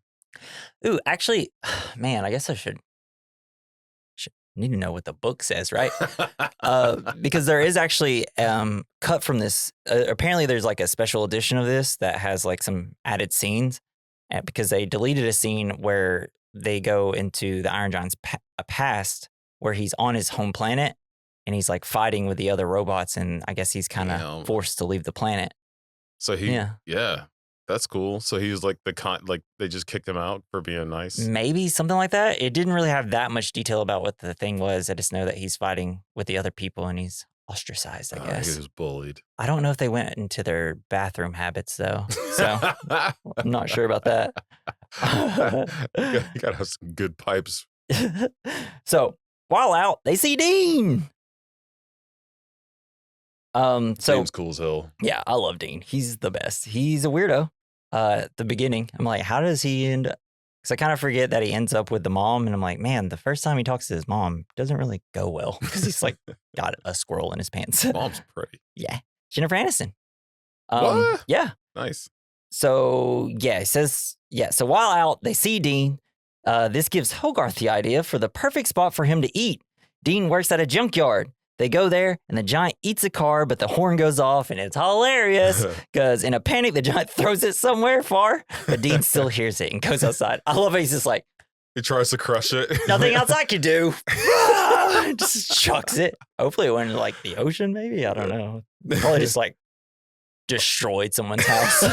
Ooh, actually, man, I guess I should need to know what the book says, right? Because there is actually cut from this. Apparently, there's like a special edition of this that has like some added scenes, because they deleted a scene where they go into the Iron Giant's past, where he's on his home planet and he's like fighting with the other robots, and I guess he's kind of forced to leave the planet. So yeah, that's cool. So he was like they just kicked him out for being nice. Maybe something like that. It didn't really have that much detail about what the thing was. I just know that he's fighting with the other people and he's ostracized, I guess. He was bullied. I don't know if they went into their bathroom habits, though. So I'm not sure about that. You gotta have some good pipes. So while out, they see Dean. Dean's cool as hell. Yeah, I love Dean. He's the best. He's a weirdo. At the beginning, I'm like, how does he end up? Because I kind of forget that he ends up with the mom, and I'm like, man, the first time he talks to his mom doesn't really go well because he's like got a squirrel in his pants. Mom's pretty. Yeah, Jennifer Aniston. What? Yeah. Nice. So yeah, it says So while out, they see Dean. This gives Hogarth the idea for the perfect spot for him to eat. Dean works at a junkyard. They go there, and the giant eats a car, but the horn goes off, and it's hilarious because in a panic, the giant throws it somewhere far, but Dean still hears it and goes outside. I love it. He's just like, he tries to crush it. Nothing else I can do. Just chucks it. Hopefully it went into like the ocean, maybe. I don't know. Probably just like destroyed someone's house.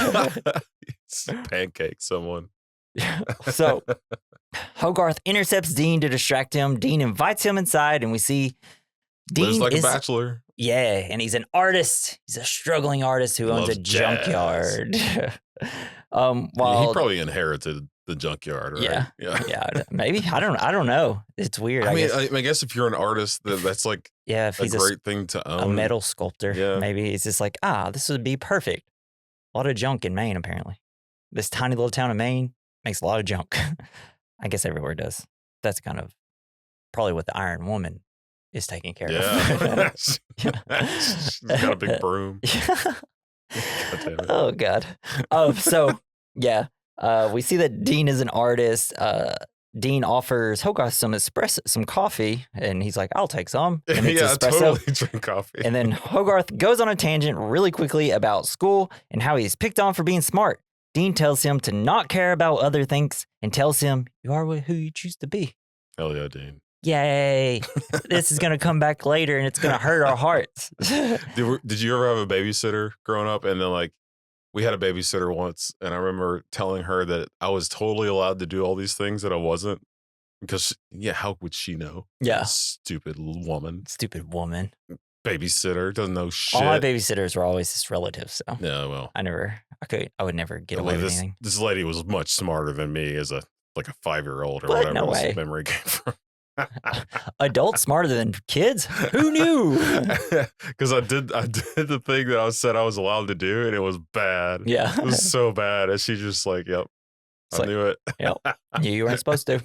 Pancake someone. So Hogarth intercepts Dean to distract him. Dean invites him inside, and we see Dean lives like a bachelor. Yeah, and he's an artist. He's a struggling artist who owns a junkyard. He probably inherited the junkyard, right? Yeah. Maybe. I don't know. It's weird. I guess if you're an artist, that's like if he's a great thing to own. A metal sculptor. Maybe he's just like, this would be perfect. A lot of junk in Maine, apparently. This tiny little town of Maine makes a lot of junk. I guess everywhere does. That's kind of probably what the Iron Woman is taking care of. She's got a big broom. God damn it. Oh, God. We see that Dean is an artist. Dean offers Hogarth some coffee, and he's like, I'll take some. And it's espresso. Totally drink coffee. And then Hogarth goes on a tangent really quickly about school and how he's picked on for being smart. Dean tells him to not care about other things and tells him, you are who you choose to be. Hell yeah, Dean. Yay. This is going to come back later, and it's going to hurt our hearts. Did you ever have a babysitter growing up? And then we had a babysitter once, and I remember telling her that I was totally allowed to do all these things that I wasn't. Because, how would she know? Yeah. Stupid woman. Babysitter, doesn't know shit. All my babysitters were always just relatives, so. Yeah, well. I would never get away with anything. This lady was much smarter than me as a 5-year-old or whatever no way. This memory came from. Adults smarter than kids? Who knew? Because I did the thing that I said I was allowed to do, and it was bad. Yeah. It was so bad. And she just yep. I knew it. Yep. Knew you weren't supposed to.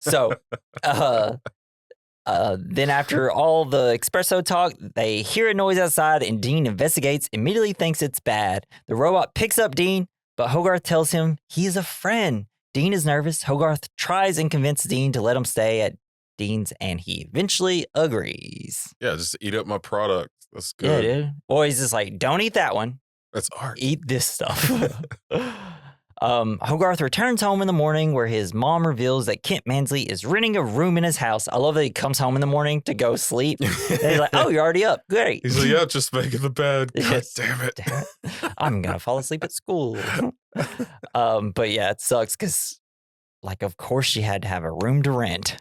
So, then after all the espresso talk, they hear a noise outside, and Dean investigates, immediately thinks it's bad. The robot picks up Dean, but Hogarth tells him he is a friend. Dean is nervous. Hogarth tries and convinces Dean to let him stay at Dean's, and he eventually agrees. Yeah, just eat up my product. That's good. Yeah, dude. Or he's just like, don't eat that one. That's art. Eat this stuff. Hogarth returns home in the morning where his mom reveals that Kent Mansley is renting a room in his house. I love that he comes home in the morning to go sleep. And he's like, oh, you're already up. Great. He's like, yeah, just making the bed. God damn it. I'm going to fall asleep at school. But yeah, it sucks because, of course she had to have a room to rent.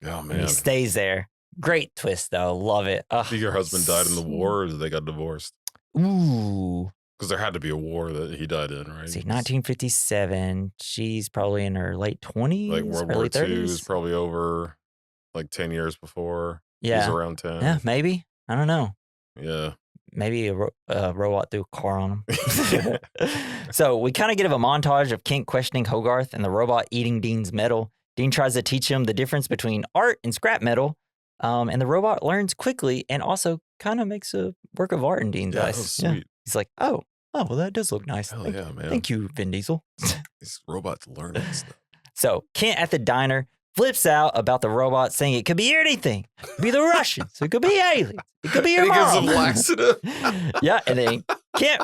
Oh, man. And he stays there. Great twist, though. Love it. Think your husband died in the war, or they got divorced? Ooh. Because there had to be a war that he died in, right? See, 1957. She's probably in her late 20s, Like World early War II 30s. is probably over like 10 years before. Yeah. He's around 10. Yeah, maybe. I don't know. Yeah. Maybe a robot threw a car on him. So we kind of get a montage of Kent questioning Hogarth and the robot eating Dean's metal. Dean tries to teach him the difference between art and scrap metal. And the robot learns quickly and also kind of makes a work of art in Dean's eyes. That was sweet. He's like, oh, well, that does look nice. Hell yeah, man. Thank you, Vin Diesel. These robots learning stuff. So Kent at the diner flips out about the robot, saying it could be anything. It could be the Russians. It could be aliens. It could be your And he gives mom. him laxative. Yeah, and then Kent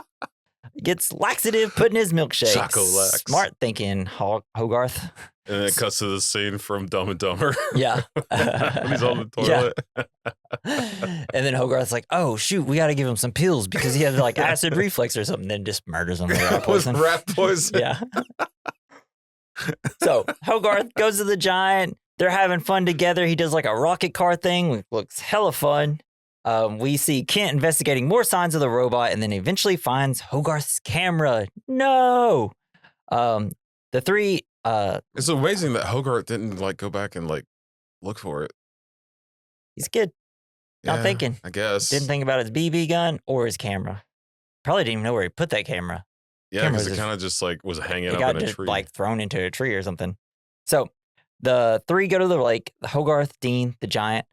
gets laxative put in his milkshake. Choco-lax. Smart thinking, Hogarth. And then it cuts to the scene from Dumb and Dumber. Yeah. When he's on the toilet. And then Hogarth's like, oh, shoot, we got to give him some pills because he has like acid reflux or something. Then just murders him with rat poison. Rat poison. Yeah. So Hogarth goes to the giant. They're having fun together. He does like a rocket car thing, which looks hella fun. We see Kent investigating more signs of the robot and then eventually finds Hogarth's camera. No. The three... It's amazing that Hogarth didn't like go back and like look for it. He's good. Not Yeah, thinking. I guess. Didn't think about his BB gun or his camera. Probably didn't even know where he put that camera. Yeah, camera because it was kind of just like was hanging It up got in a just tree. like thrown into a tree or something. So the three go to the lake. Hogarth, Dean, the giant.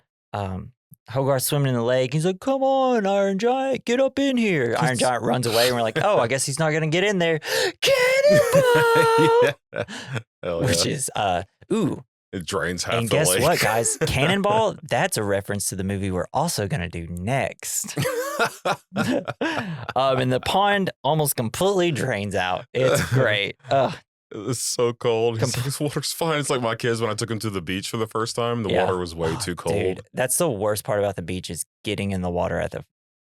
Hogarth swimming in the lake. He's like, come on, Iron Giant, get up in here. Iron Giant runs away and we're like, oh, I guess he's not going to get in there. Cannonball! Yeah. Hell Which yeah. is, ooh. It drains half And the guess lake. what, guys? Cannonball, that's a reference to the movie we're also going to do next. And the pond almost completely drains out. It's great. It's so cold. He's like, this water's fine. It's like my kids when I took them to the beach for the first time. The water was way too cold. Dude, that's the worst part about the beach is getting in the water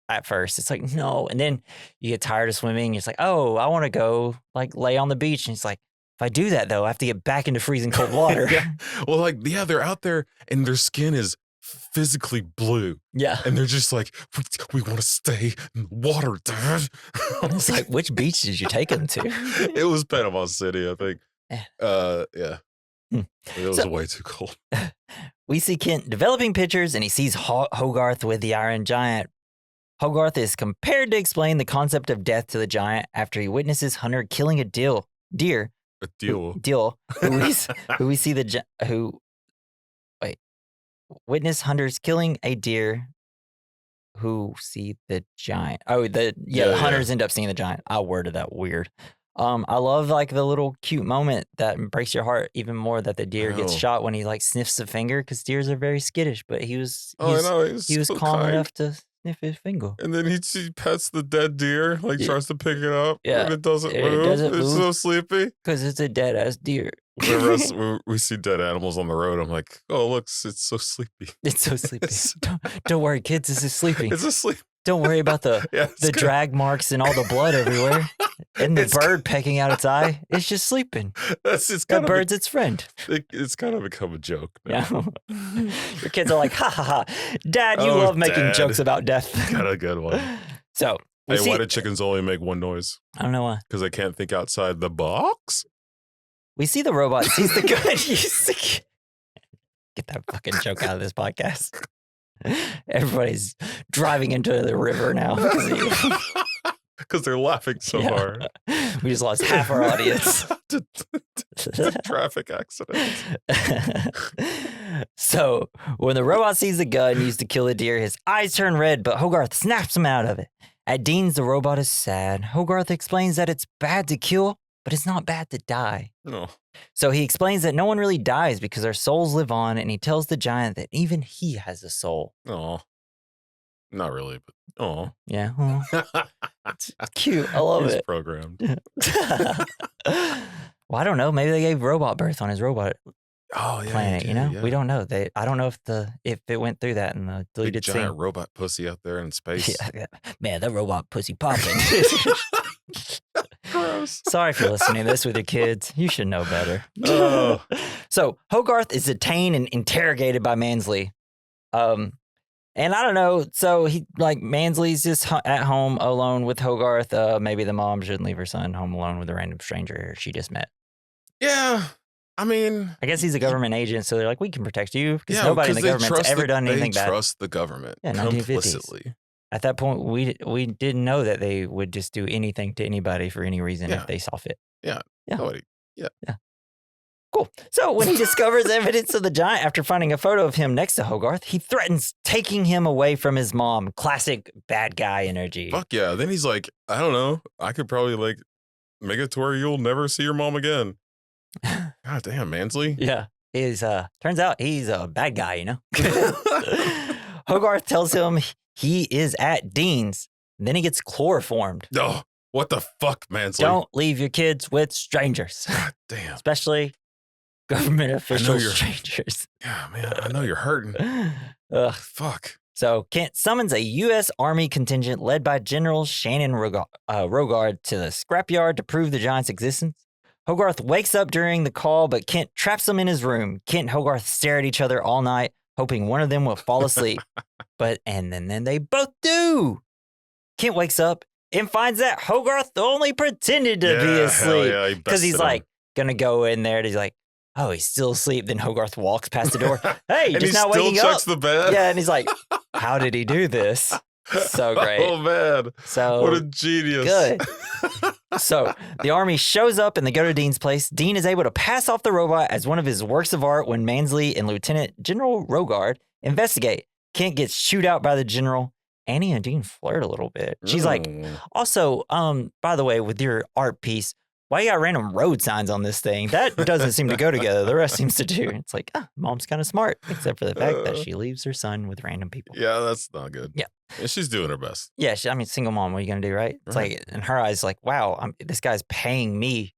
at first. It's like, no. And then you get tired of swimming. It's like, oh, I want to go like lay on the beach. And it's like, if I do that though, I have to get back into freezing cold water. Yeah. Well, like, yeah, they're out there and their skin is physically blue. Yeah. And they're just like, we want to stay in the water, Dad. It's like, which beach did you take them to? It was Panama City, I think. Yeah. Hmm. It was way too cold. We see Kent developing pictures and he sees Hogarth with the Iron Giant. Hogarth is compared to explain the concept of death to the giant after he witnesses Hunter killing a deer. A deal. Witness hunters killing a deer who see the giant. Oh, the hunters end up seeing the giant. I worded that weird. I love like the little cute moment that breaks your heart even more that the deer gets shot when he like sniffs the finger because deers are very skittish, but he was so calm kind. enough to sniff his finger. And then he pets the dead deer, like tries to pick it up. Yeah. And it doesn't It move. doesn't It's move. so sleepy. Because it's a dead ass deer. Whenever we see dead animals on the road, I'm like, oh, look, it's so sleepy. It's so sleepy. Don't worry, kids. This is sleeping. It's asleep. Don't worry about the It's drag marks and all the blood everywhere. And the bird pecking out its eye. It's just sleeping. It's That kind of bird's its friend. it's kind of become a joke now. Yeah. Your kids are like, ha ha ha. Dad, you love making Dad. jokes about death. Got a good one. So, Hey, why do chickens only make one noise? I don't know why. Because they can't think outside the box? We see the robot sees the gun. Get that fucking joke out of this podcast. Everybody's driving into the river now because of you. Because they're laughing so hard. We just lost half our audience. to traffic accidents. So when the robot sees the gun used to kill the deer, his eyes turn red, but Hogarth snaps him out of it. At Dean's, the robot is sad. Hogarth explains that it's bad to kill, but it's not bad to die. No. So he explains that no one really dies because our souls live on, and he tells the giant that even he has a soul. Oh. Not really, but oh. Yeah. Well, it's cute. I love it. Programmed. Well, I don't know. Maybe they gave robot birth on his robot planet, you know? Yeah. We don't know. I don't know if it went through that in the Big deleted giant scene. robot pussy out there in space. Yeah. Man, that robot pussy popping. Gross. Sorry if you're listening to this with your kids. You should know better. Oh. So Hogarth is detained and interrogated by Mansley. And And I don't know. So he Mansley's just at home alone with Hogarth. Maybe the mom shouldn't leave her son home alone with a random stranger she just met. Yeah. I mean, I guess he's a government agent, so they're like, we can protect you because yeah, nobody in the they government's trust ever done anything they bad. trust the government Yeah, 1950s. complicitly. At that point, we didn't know that they would just do anything to anybody for any reason if they saw fit. Yeah. Yeah. Nobody. Yeah. Cool. So when he discovers evidence of the giant after finding a photo of him next to Hogarth, he threatens taking him away from his mom. Classic bad guy energy. Fuck yeah. Then he's like, I don't know. I could probably like make it to where you'll never see your mom again. God damn, Mansley. Yeah. Turns out he's a bad guy, you know? Hogarth tells him he is at Dean's. Then he gets chloroformed. Oh, what the fuck, Mansley? Don't leave your kids with strangers. God damn. Especially government official strangers. Yeah, man, I know you're hurting. Ugh. Fuck. So Kent summons a U.S. Army contingent led by General Shannon Rogard to the scrapyard to prove the giant's existence. Hogarth wakes up during the call, but Kent traps him in his room. Kent and Hogarth stare at each other all night, hoping one of them will fall asleep. And then they both do. Kent wakes up and finds that Hogarth only pretended to be asleep. Because he's like, gonna go in there and he's like, oh, he's still asleep. Then Hogarth walks past the door. Hey, just not waking up. And he still checks the bed. Yeah, and he's like, how did he do this? So great. Oh, man. So what a genius. Good. So the army shows up and they go to Dean's place. Dean is able to pass off the robot as one of his works of art when Mansley and Lieutenant General Rogard investigate. Kent gets chewed out by the general. Annie and Dean flirt a little bit. She's like, also, by the way, with your art piece, why you got random road signs on this thing? That doesn't seem to go together. The rest seems to do. It's like, mom's kind of smart, except for the fact that she leaves her son with random people. Yeah, that's not good. Yeah. She's doing her best. Yeah, single mom, what are you going to do, right? It's like, in her eyes, like, wow, this guy's paying me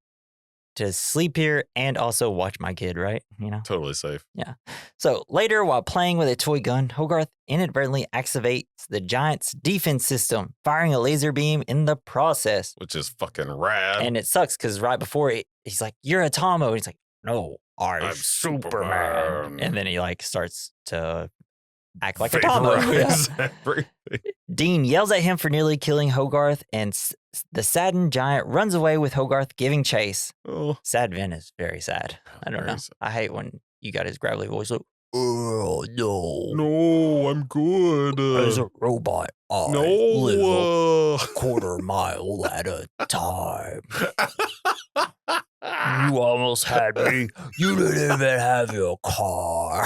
to sleep here and also watch my kid, right? You know? Totally safe. Yeah. So later, while playing with a toy gun, Hogarth inadvertently activates the giant's defense system, firing a laser beam in the process. Which is fucking rad. And it sucks because right before he's like, you're a Tomo. And he's like, no, I'm Superman. And then he like starts to act like a Tomo. Yeah. Dean yells at him for nearly killing Hogarth, and the saddened giant runs away with Hogarth giving chase. Oh. Sad Vin is very sad. I don't know. Sad. I hate when you got his gravelly voice. Like, oh, no. No, I'm good. As a robot, I live a quarter mile at a time. You almost had me. You didn't even have your car.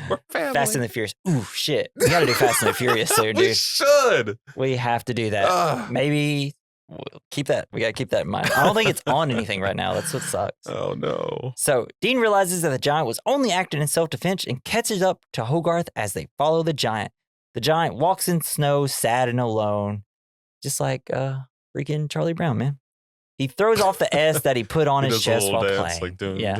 We're family. Fast and the Furious. Ooh, shit. We gotta do Fast and the Furious soon, dude. We should. We have to do that. Maybe we'll keep that. We gotta keep that in mind. I don't think it's on anything right now. That's what sucks. Oh, no. So Dean realizes that the giant was only acting in self-defense and catches up to Hogarth as they follow the giant. The giant walks in snow, sad and alone. Just like freaking Charlie Brown, man. He throws off the S that he put on his chest while playing. Like, yeah.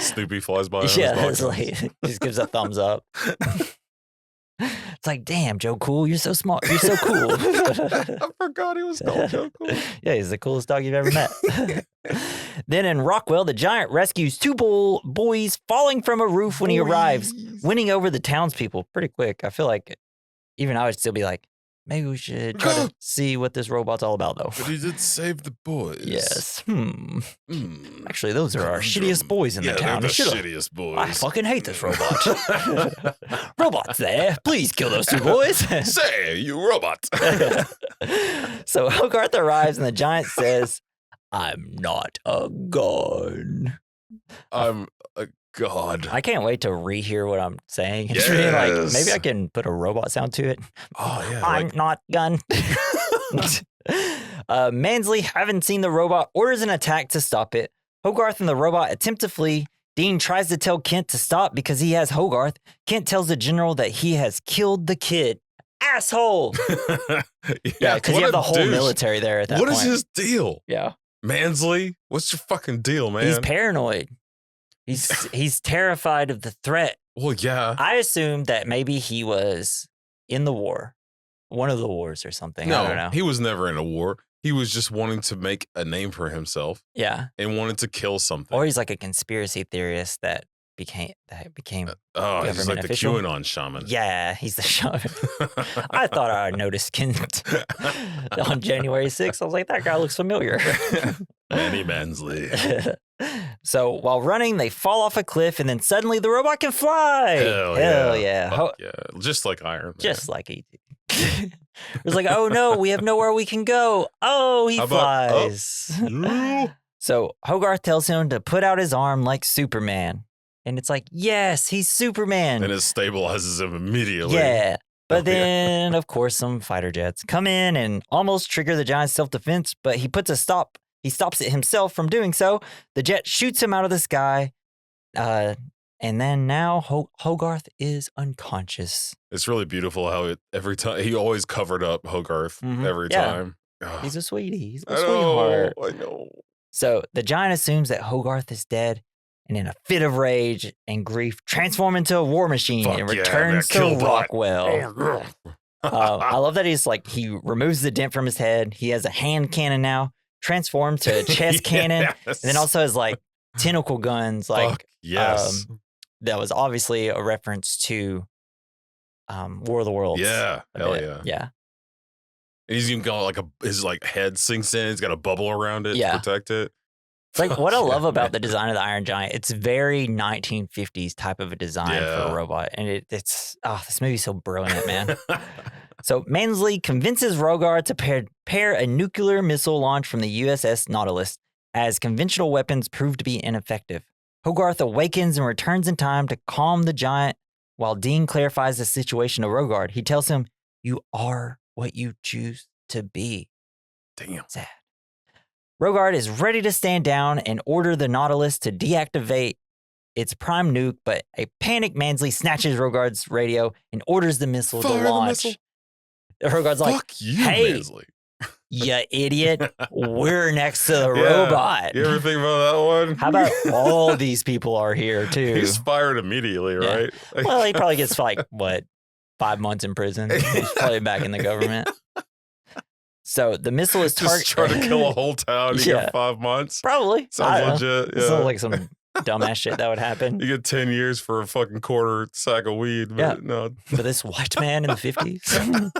Snoopy flies by. Yeah, it's like, just gives a thumbs up. It's like, damn, Joe Cool, you're so smart. You're so cool. I forgot he was called Joe Cool. Yeah, he's the coolest dog you've ever met. Then in Rockwell, the giant rescues two boys falling from a roof when he arrives, winning over the townspeople pretty quick. I feel like even I would still be like, maybe we should try to see what this robot's all about, though. But he did save the boys. Yes. Actually, those are our shittiest boys in the town. They're the shittiest boys. I fucking hate this robot. Robots there. Please kill those two boys. Say, you robot. So Hogarth arrives and the giant says, I'm not a god. I'm a god. I can't wait to rehear what I'm saying. It's really like, maybe I can put a robot sound to it. Oh, yeah. I'm not gun. Mansley, having seen the robot, orders an attack to stop it. Hogarth and the robot attempt to flee. Dean tries to tell Kent to stop because he has Hogarth. Kent tells the general that he has killed the kid. Asshole! Yeah, because you have the whole military there at that point. What is his deal? Yeah. Mansley, what's your fucking deal, man? He's paranoid. He's terrified of the threat. Well, yeah. I assumed that maybe he was in the war, one of the wars or something. No, I don't know. He was never in a war. he was just wanting to make a name for himself Yeah. and wanted to kill something. Or he's like a conspiracy theorist that became he's like official. the QAnon shaman. Yeah, he's the shaman. I thought I noticed Kent on January 6th. I was like, that guy looks familiar. Manny Mansley. So while running, they fall off a cliff, and then suddenly the robot can fly. Hell yeah. Fuck yeah. Just like Iron Man. Just like E.T. It was like, oh no, we have nowhere we can go. Oh, he flies. So Hogarth tells him to put out his arm like Superman. And it's like, yes, he's Superman. And it stabilizes him immediately. Yeah. But then, of course, some fighter jets come in and almost trigger the giant's self-defense, but he stops it himself from doing so. The jet shoots him out of the sky. And then now Hogarth is unconscious. It's really beautiful how every time he always covered up Hogarth every time. He's a sweetie. He's a I sweetheart. I know. So the giant assumes that Hogarth is dead, and in a fit of rage and grief, transforms into a war machine and returns to Rockwell. I love that he removes the dent from his head. He has a hand cannon now, transformed to a chest cannon, and then also has like tentacle guns. Like, yes. That was obviously a reference to War of the Worlds. Yeah, hell yeah. Yeah. And he's even got his head sinks in. He's got a bubble around it to protect it. It's like what I love about the design of the Iron Giant. It's very 1950s type of a design for a robot, and this movie's so brilliant, man. So Mansley convinces Hogarth to prepare a nuclear missile launch from the USS Nautilus, as conventional weapons prove to be ineffective. Hogarth awakens and returns in time to calm the giant, while Dean clarifies the situation to Hogarth. He tells him, "You are what you choose to be." Damn. Sad. Hogarth is ready to stand down and order the Nautilus to deactivate its prime nuke, but a panicked Mansley snatches Hogarth's radio and orders the missile to launch. Hogarth's like, "Fuck you, hey, Mansley. You idiot, we're next to the robot." You ever think about that one? How about all these people are here too? He's fired immediately, right? Well, he probably gets 5 months in prison. He's probably back in the government. So the missile is just trying to kill a whole town. You get 5 months. Probably sounds legit. Yeah. Sounds like some dumbass shit that would happen. You get 10 years for a fucking quarter sack of weed. But no. For this white man in the 50s.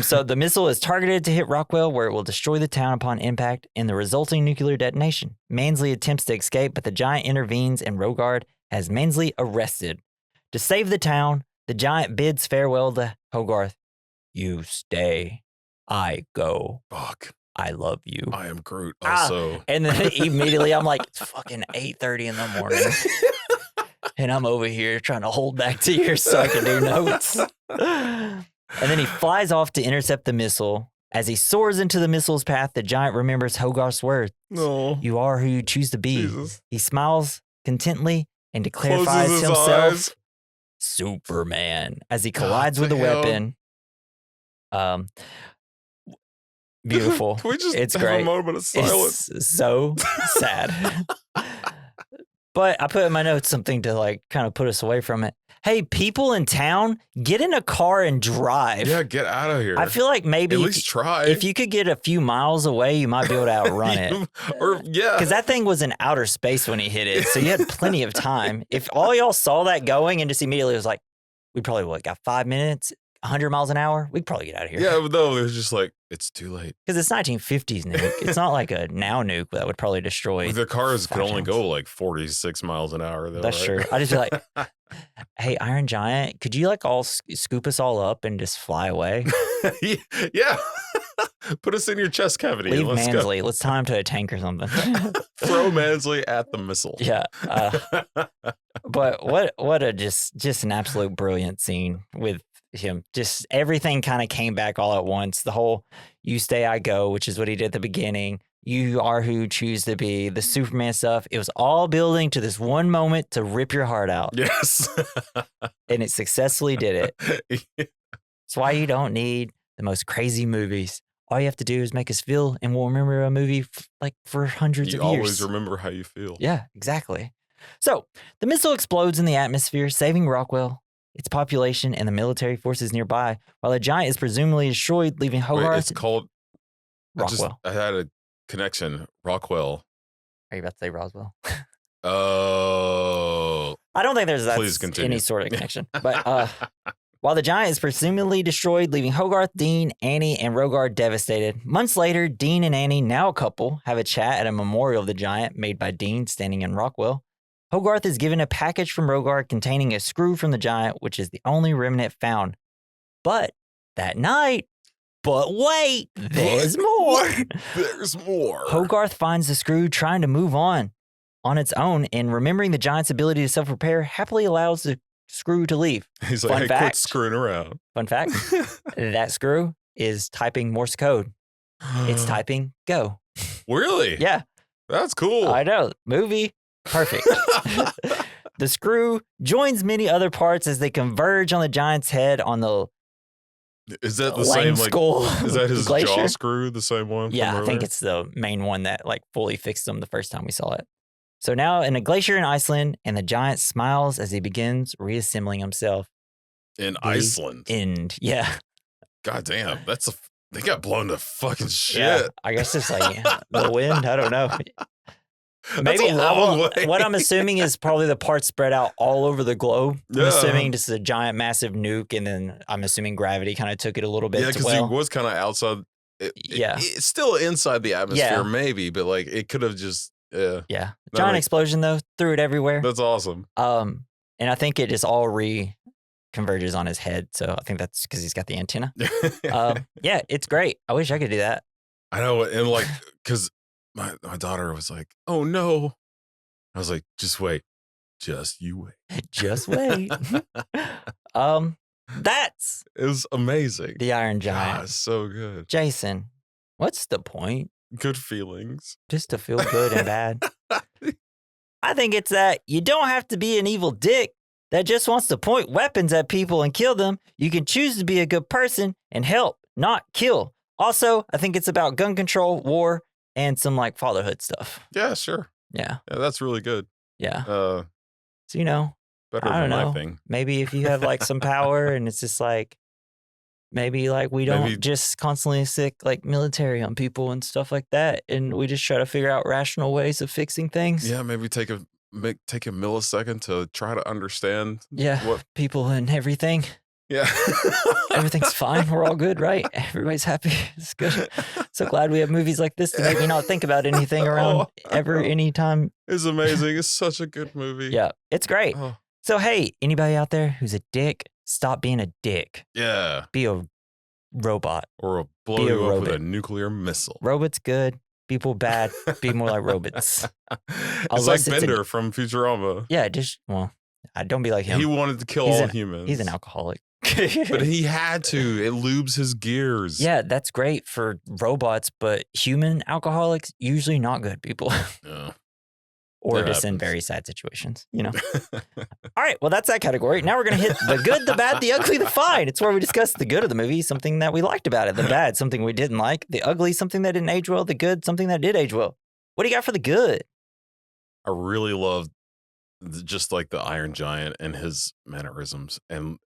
So the missile is targeted to hit Rockwell, where it will destroy the town upon impact and the resulting nuclear detonation. Mansley attempts to escape, but the giant intervenes and Hogarth has Mansley arrested. To save the town, the giant bids farewell to Hogarth. "You stay, I go. Fuck. I love you. I am Groot also." And then immediately I'm like, it's fucking 8:30 in the morning. And I'm over here trying to hold back tears so I can do notes. And then he flies off to intercept the missile. As he soars into the missile's path, the giant remembers Hogarth's words. No. "You are who you choose to be." Jesus. He smiles contently and Closes clarifies his himself eyes. Superman as he collides with the weapon. Beautiful. Can we just it's have great. a moment of silence? It's so sad. But I put in my notes something to kind of put us away from it. Hey, people in town, get in a car and drive. Yeah, get out of here. I feel like maybe at least try. If you could get a few miles away, you might be able to outrun it. Because that thing was in outer space when he hit it, so you had plenty of time. If all y'all saw that going and just immediately was like, we probably got 5 minutes, 100 miles an hour, we'd probably get out of here. Yeah, but no, it was just it's too late. Because it's 1950s nuke. It's not like a now nuke that would probably destroy. The cars could only go 46 miles an hour, though. That's true. I just feel like, hey, Iron Giant, could you all scoop us all up and just fly away? Yeah. Put us in your chest cavity. Leave let's Mansley. Go. Let's tie him to a tank or something. Throw Mansley at the missile. Yeah. But what a just an absolute brilliant scene with him. Just everything kind of came back all at once. The whole "you stay, I go," which is what he did at the beginning. You are who you choose to be. The Superman stuff. It was all building to this one moment to rip your heart out. Yes. And it successfully did it. Yeah. That's why you don't need the most crazy movies. All you have to do is make us feel, and we'll remember a movie for hundreds of years. You always remember how you feel. Yeah, exactly. So the missile explodes in the atmosphere, saving Rockwell, its population, and the military forces nearby, while the giant is presumably destroyed, leaving Hogarth. Wait, it's called Rockwell. I had a connection. Rockwell. Are you about to say Roswell? Oh. I don't think there's Please continue. any sort of connection. But while the giant is presumably destroyed, leaving Hogarth, Dean, Annie, and Rogard devastated, months later, Dean and Annie, now a couple, have a chat at a memorial of the giant made by Dean standing in Rockwell. Hogarth is given a package from Rogard containing a screw from the giant, which is the only remnant found. But that night, but wait, there's more. There's more. Hogarth finds the screw trying to move on its own, and remembering the giant's ability to self-repair, happily allows the screw to leave. He's like, hey, quit screwing around. Fun fact, that screw is typing Morse code. It's typing go. Really? Yeah. That's cool. I know. Movie. Perfect. The screw joins many other parts as they converge on the giant's head on the Is that the same, like, skull is that his glacier? jaw screw, the same one? Yeah, I think it's the main one that like fully fixed them the first time we saw it. So now in a glacier in Iceland, and the giant smiles as he begins reassembling himself. In Iceland? End. Yeah. God damn, they got blown to fucking shit. Yeah, I guess it's like the wind. I don't know. That's a long way. What I'm assuming is probably the parts spread out all over the globe. Yeah. I'm assuming this is a giant, massive nuke, and then I'm assuming gravity kind of took it a little bit. Yeah, because he was kind of outside. It's still inside the atmosphere, maybe, but like it could have just. Yeah. Giant explosion though, threw it everywhere. That's awesome. And I think it just all converges on his head. So I think that's because he's got the antenna. Yeah, it's great. I wish I could do that. I know, and like, because my daughter was like, "Oh no," I was like, "Just wait, just you wait, just wait." That's it was amazing. The Iron Giant. God, so good. Jason, what's the point? Good feelings. Just to feel good and bad. I think it's that you don't have to be an evil dick that just wants to point weapons at people and kill them. You can choose to be a good person and help, not kill. Also, I think it's about gun control, war, and some like fatherhood stuff. Yeah, sure. Yeah. Yeah, that's really good. Yeah. So, you know, better I don't than know. my thing. Maybe if you have like some power and it's just like, maybe like we don't just constantly sick like military on people and stuff like that. And we just try to figure out rational ways of fixing things. Yeah, maybe take a millisecond to try to understand. What people and everything. Yeah. Everything's fine. We're all good, right? Everybody's happy. It's good. So glad we have movies like this to make me not think about anything around anytime. It's amazing. It's such a good movie. Yeah, it's great. Oh. So, hey, anybody out there who's a dick, stop being a dick. Yeah. Be a robot. Or blow you up with a nuclear missile. Robots good. People bad. Be more like robots. It's like Bender from Futurama. Yeah, don't be like him. He wanted to kill all humans. He's an alcoholic. But he had to. It lubes his gears. Yeah, that's great for robots, but human alcoholics, usually not good people. Yeah. Or just in very sad situations, you know? All right, well, that's that category. Now we're going to hit the good, the bad, the ugly, the fine. It's where we discuss the good of the movie, something that we liked about it, the bad, something we didn't like, the ugly, something that didn't age well, the good, something that did age well. What do you got for the good? I really loved just like the Iron Giant and his mannerisms and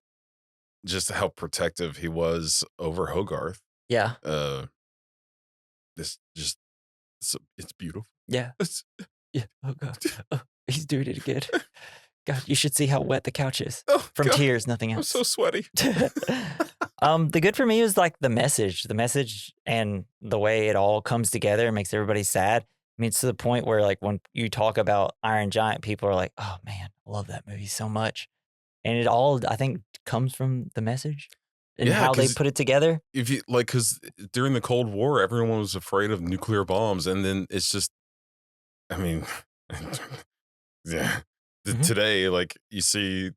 just how protective he was over Hogarth. Yeah. It's beautiful. Yeah. Yeah. Oh, God. Oh, he's doing it again. God, you should see how wet the couch is. From tears, nothing else. I'm so sweaty. The good for me was like the message and the way it all comes together makes everybody sad. I mean, it's to the point where like when you talk about Iron Giant, people are like, oh man, I love that movie so much. And it all, I think, comes from the message and how they put it together. If you like, because during the Cold War, everyone was afraid of nuclear bombs. And then it's just, I mean, yeah. Today, like you see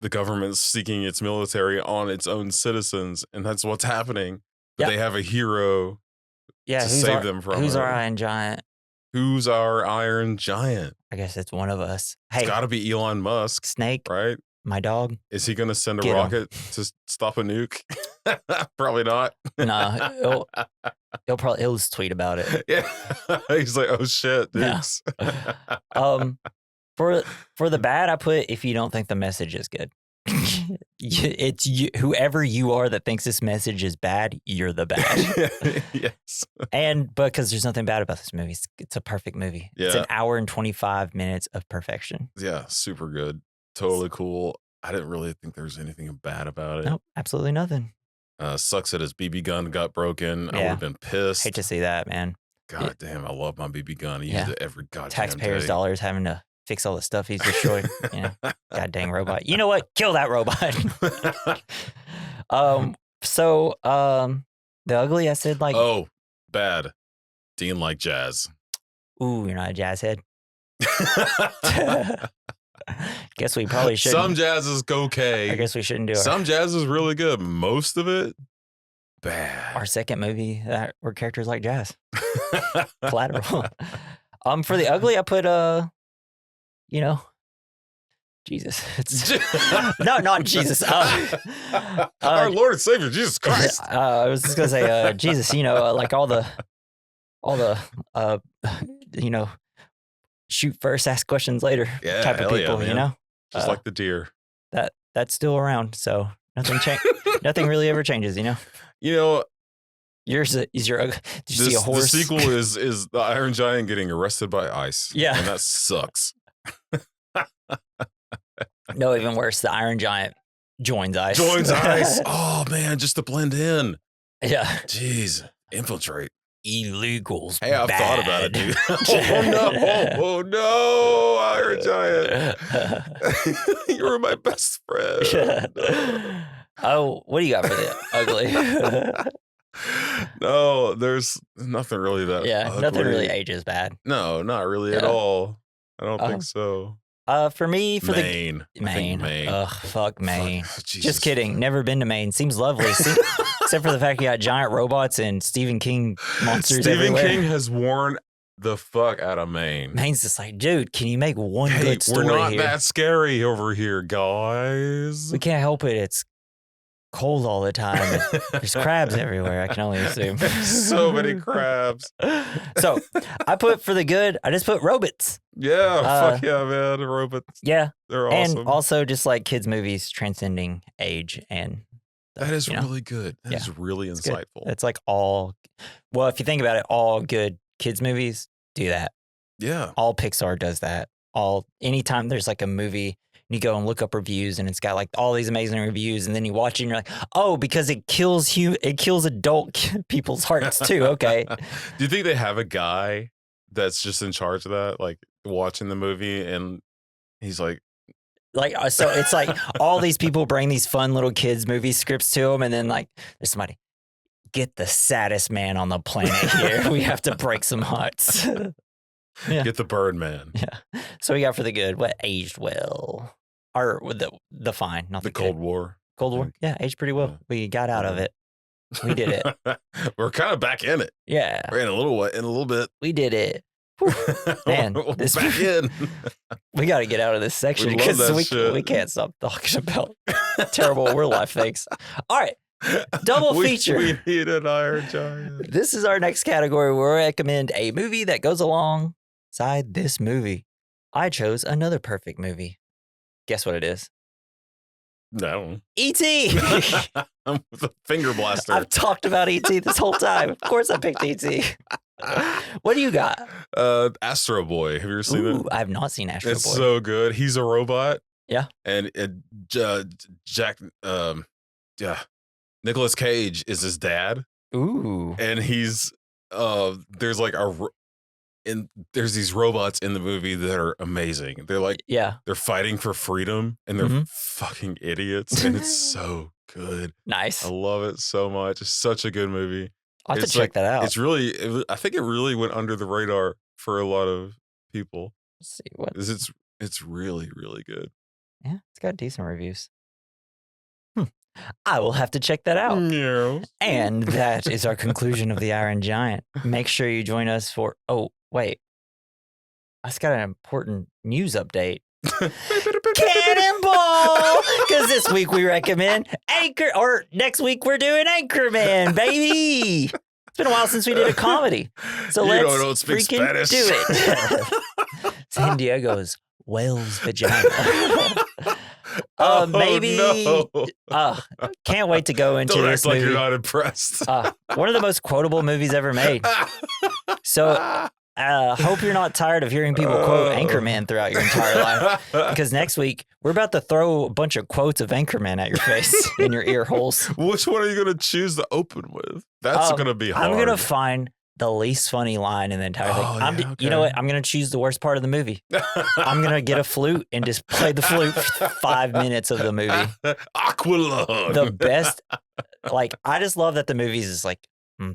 the government seeking its military on its own citizens, and that's what's happening. But they have a hero to save them from Who's our Iron Giant? Who's our Iron Giant? I guess it's one of us. Hey, it's got to be Elon Musk. Snake, right? My dog. Is he going to send a rocket to stop a nuke? Probably not. No, he'll just tweet about it. Yeah, he's like, oh shit, nukes. No. For the bad, I put if you don't think the message is good. It's you, whoever you are that thinks this message is bad, you're the bad. Yes. And because there's nothing bad about this movie. It's a perfect movie. It's Yeah. an hour and 25 minutes of perfection. Yeah, super good. Totally cool. I didn't really think there was anything bad about it. Nope, absolutely nothing. Sucks that his BB gun got broken. I would Yeah. have been pissed. Hate to see that, man. God damn, I love my BB gun. I use Yeah. it every goddamn Taxpayers' day. dollars having to fix all the stuff he's destroyed. You know, god dang robot. You know what? Kill that robot. The ugly, I said like, Oh, bad. Dean like jazz. ooh, you're not a jazz head. Guess we probably shouldn't. Some jazz is okay. I guess we shouldn't do Some jazz is really good. Most of it, bad. our second movie where characters like jazz. Collateral. For the ugly, I put Jesus. It's no, not Jesus. Our Lord and Savior, Jesus Christ. I was just gonna say Jesus. Like all the shoot first, ask questions later Yeah, type of hell yeah, people. man. Just like the deer. That's still around. So nothing really ever changes. Yours is your. Did you see a horse? The sequel is the Iron Giant getting arrested by ICE. Yeah. And that sucks. No, even worse. The Iron Giant joins ICE. Joins ICE. Oh, man, just to blend in. Yeah. Jeez. Infiltrate. Illegals. Hey, I've thought about it, dude. Oh, no. Iron Giant. You were my best friend. Oh, what do you got for the ugly? No, there's nothing really that Yeah, nothing really ages bad. No, not really at all. I don't think so. For me, for Maine. Maine. Ugh, fuck Maine. Jesus. Just kidding. Never been to Maine. Seems lovely. Except for the fact you got giant robots and Stephen King monsters everywhere. Stephen King has worn the fuck out of Maine. Maine's just like, dude, can you make one good story we're not here? that scary over here, guys. We can't help it. It's cold all the time. There's crabs everywhere, I can only assume. So many crabs. So I put for the good, I just put robots. Yeah, fuck yeah, man. The robots. Yeah. They're awesome. And also just like kids' movies transcending age and that is really good. That is really insightful. It's like well, if you think about it, all good kids' movies do that. Yeah. All Pixar does that. Anytime there's like a movie, you go and look up reviews and it's got like all these amazing reviews, and then you watch it and you're like, oh, because it kills adult people's hearts too. Okay. Do you think they have a guy that's just in charge of that, like watching the movie, and he's like so it's like all these people bring these fun little kids movie scripts to them, and then like there's somebody, get the saddest man on the planet here. We have to break some hearts. Yeah. Get the Birdman. Yeah. So we got for the good. What aged well? Or the fine, not the Cold good. War. Cold War. Yeah, aged pretty well. Yeah. We got out of it. We did it. We're kind of back in it. Yeah. We're in a little bit. We did it. Whew. Man, we're back in. We got to get out of this section We love because that we shit. can't stop talking about terrible real life things. All right. Double feature. We need an Iron Giant. This is our next category where we recommend a movie that goes alongside this movie. I chose another perfect movie. Guess what it is? No. E.T. I'm with a finger blaster. I've talked about E.T. this whole time. Of course I picked E.T. What do you got? Astro Boy. Have you ever seen it? I have not seen Astro It's Boy. so good. He's a robot. Yeah. And Nicolas Cage is his dad. Ooh. And he's there's like there's these robots in the movie that are amazing. They're like they're fighting for freedom, and they're fucking idiots, and it's so good. Nice. I love it so much. It's such a good movie. I'll have to check that out. It's really, I think it really went under the radar for a lot of people. Let's see what. It's really, really good. Yeah, it's got decent reviews. I will have to check that out. Yeah. And that is our conclusion of the Iron Giant. Make sure you join us for. Oh, wait. I just got an important news update. Cannonball! Because this week we recommend next week we're doing Anchorman, baby. It's been a while since we did a comedy. So let's freaking Spanish. do it. San Diego's whale's vagina. Maybe. No. Can't wait to go into Don't this act like movie. you're not impressed. One of the most quotable movies ever made. So hope you're not tired of hearing people quote Anchorman throughout your entire life. Because next week, we're about to throw a bunch of quotes of Anchorman at your face in your ear holes. Which one are you going to choose to open with? That's going to be hard. I'm going to find the least funny line in the entire thing. You know what? I'm going to choose the worst part of the movie. I'm going to get a flute and just play the flute for 5 minutes of the movie. Aqualung. The best. Like, I just love that the movies is like,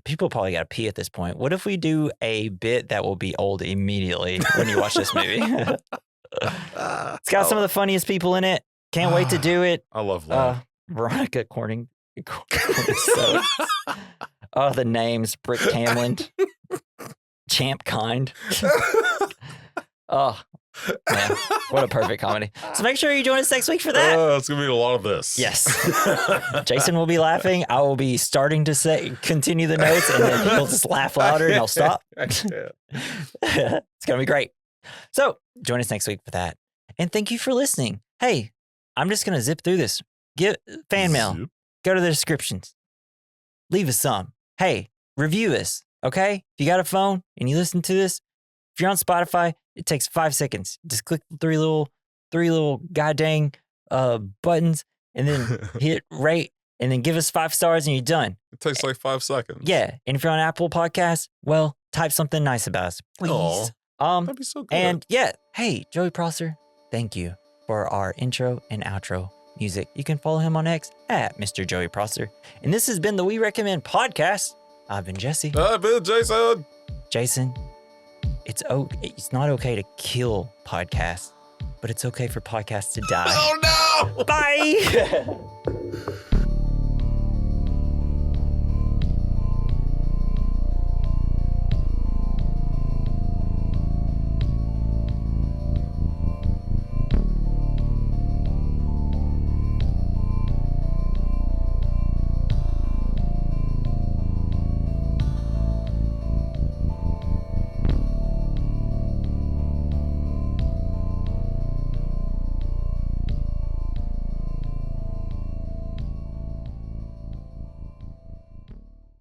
people probably got to pee at this point. What if we do a bit that will be old immediately when you watch this movie? It's got some of the funniest people in it. Can't wait to do it. I love that. Veronica Corning. Oh, the names. Brick Camland. Champ Kind. Oh, man. What a perfect comedy. So make sure you join us next week for that. It's going to be a lot of this. Yes. Jason will be laughing. I will be starting to continue the notes, and then he'll just laugh louder and I'll stop. It's going to be great. So join us next week for that. And thank you for listening. Hey, I'm just going to zip through this. Get fan mail. Zip. Go to the descriptions. Leave us some. Hey, review us, okay? If you got a phone and you listen to this, if you're on Spotify, it takes 5 seconds. Just click the three little goddamn buttons and then hit rate and then give us 5 stars and you're done. It takes like 5 seconds. Yeah. And if you're on Apple Podcasts, well, type something nice about us, please. That'd be so good. And yeah, hey, Joey Prosser, thank you for our intro and outro music. You can follow him on X at Mr. Joey Prosser. And this has been the We Recommend Podcast. I've been Jesse. I've been Jason. Jason, it's not okay to kill podcasts, but it's okay for podcasts to die. Oh no! Bye!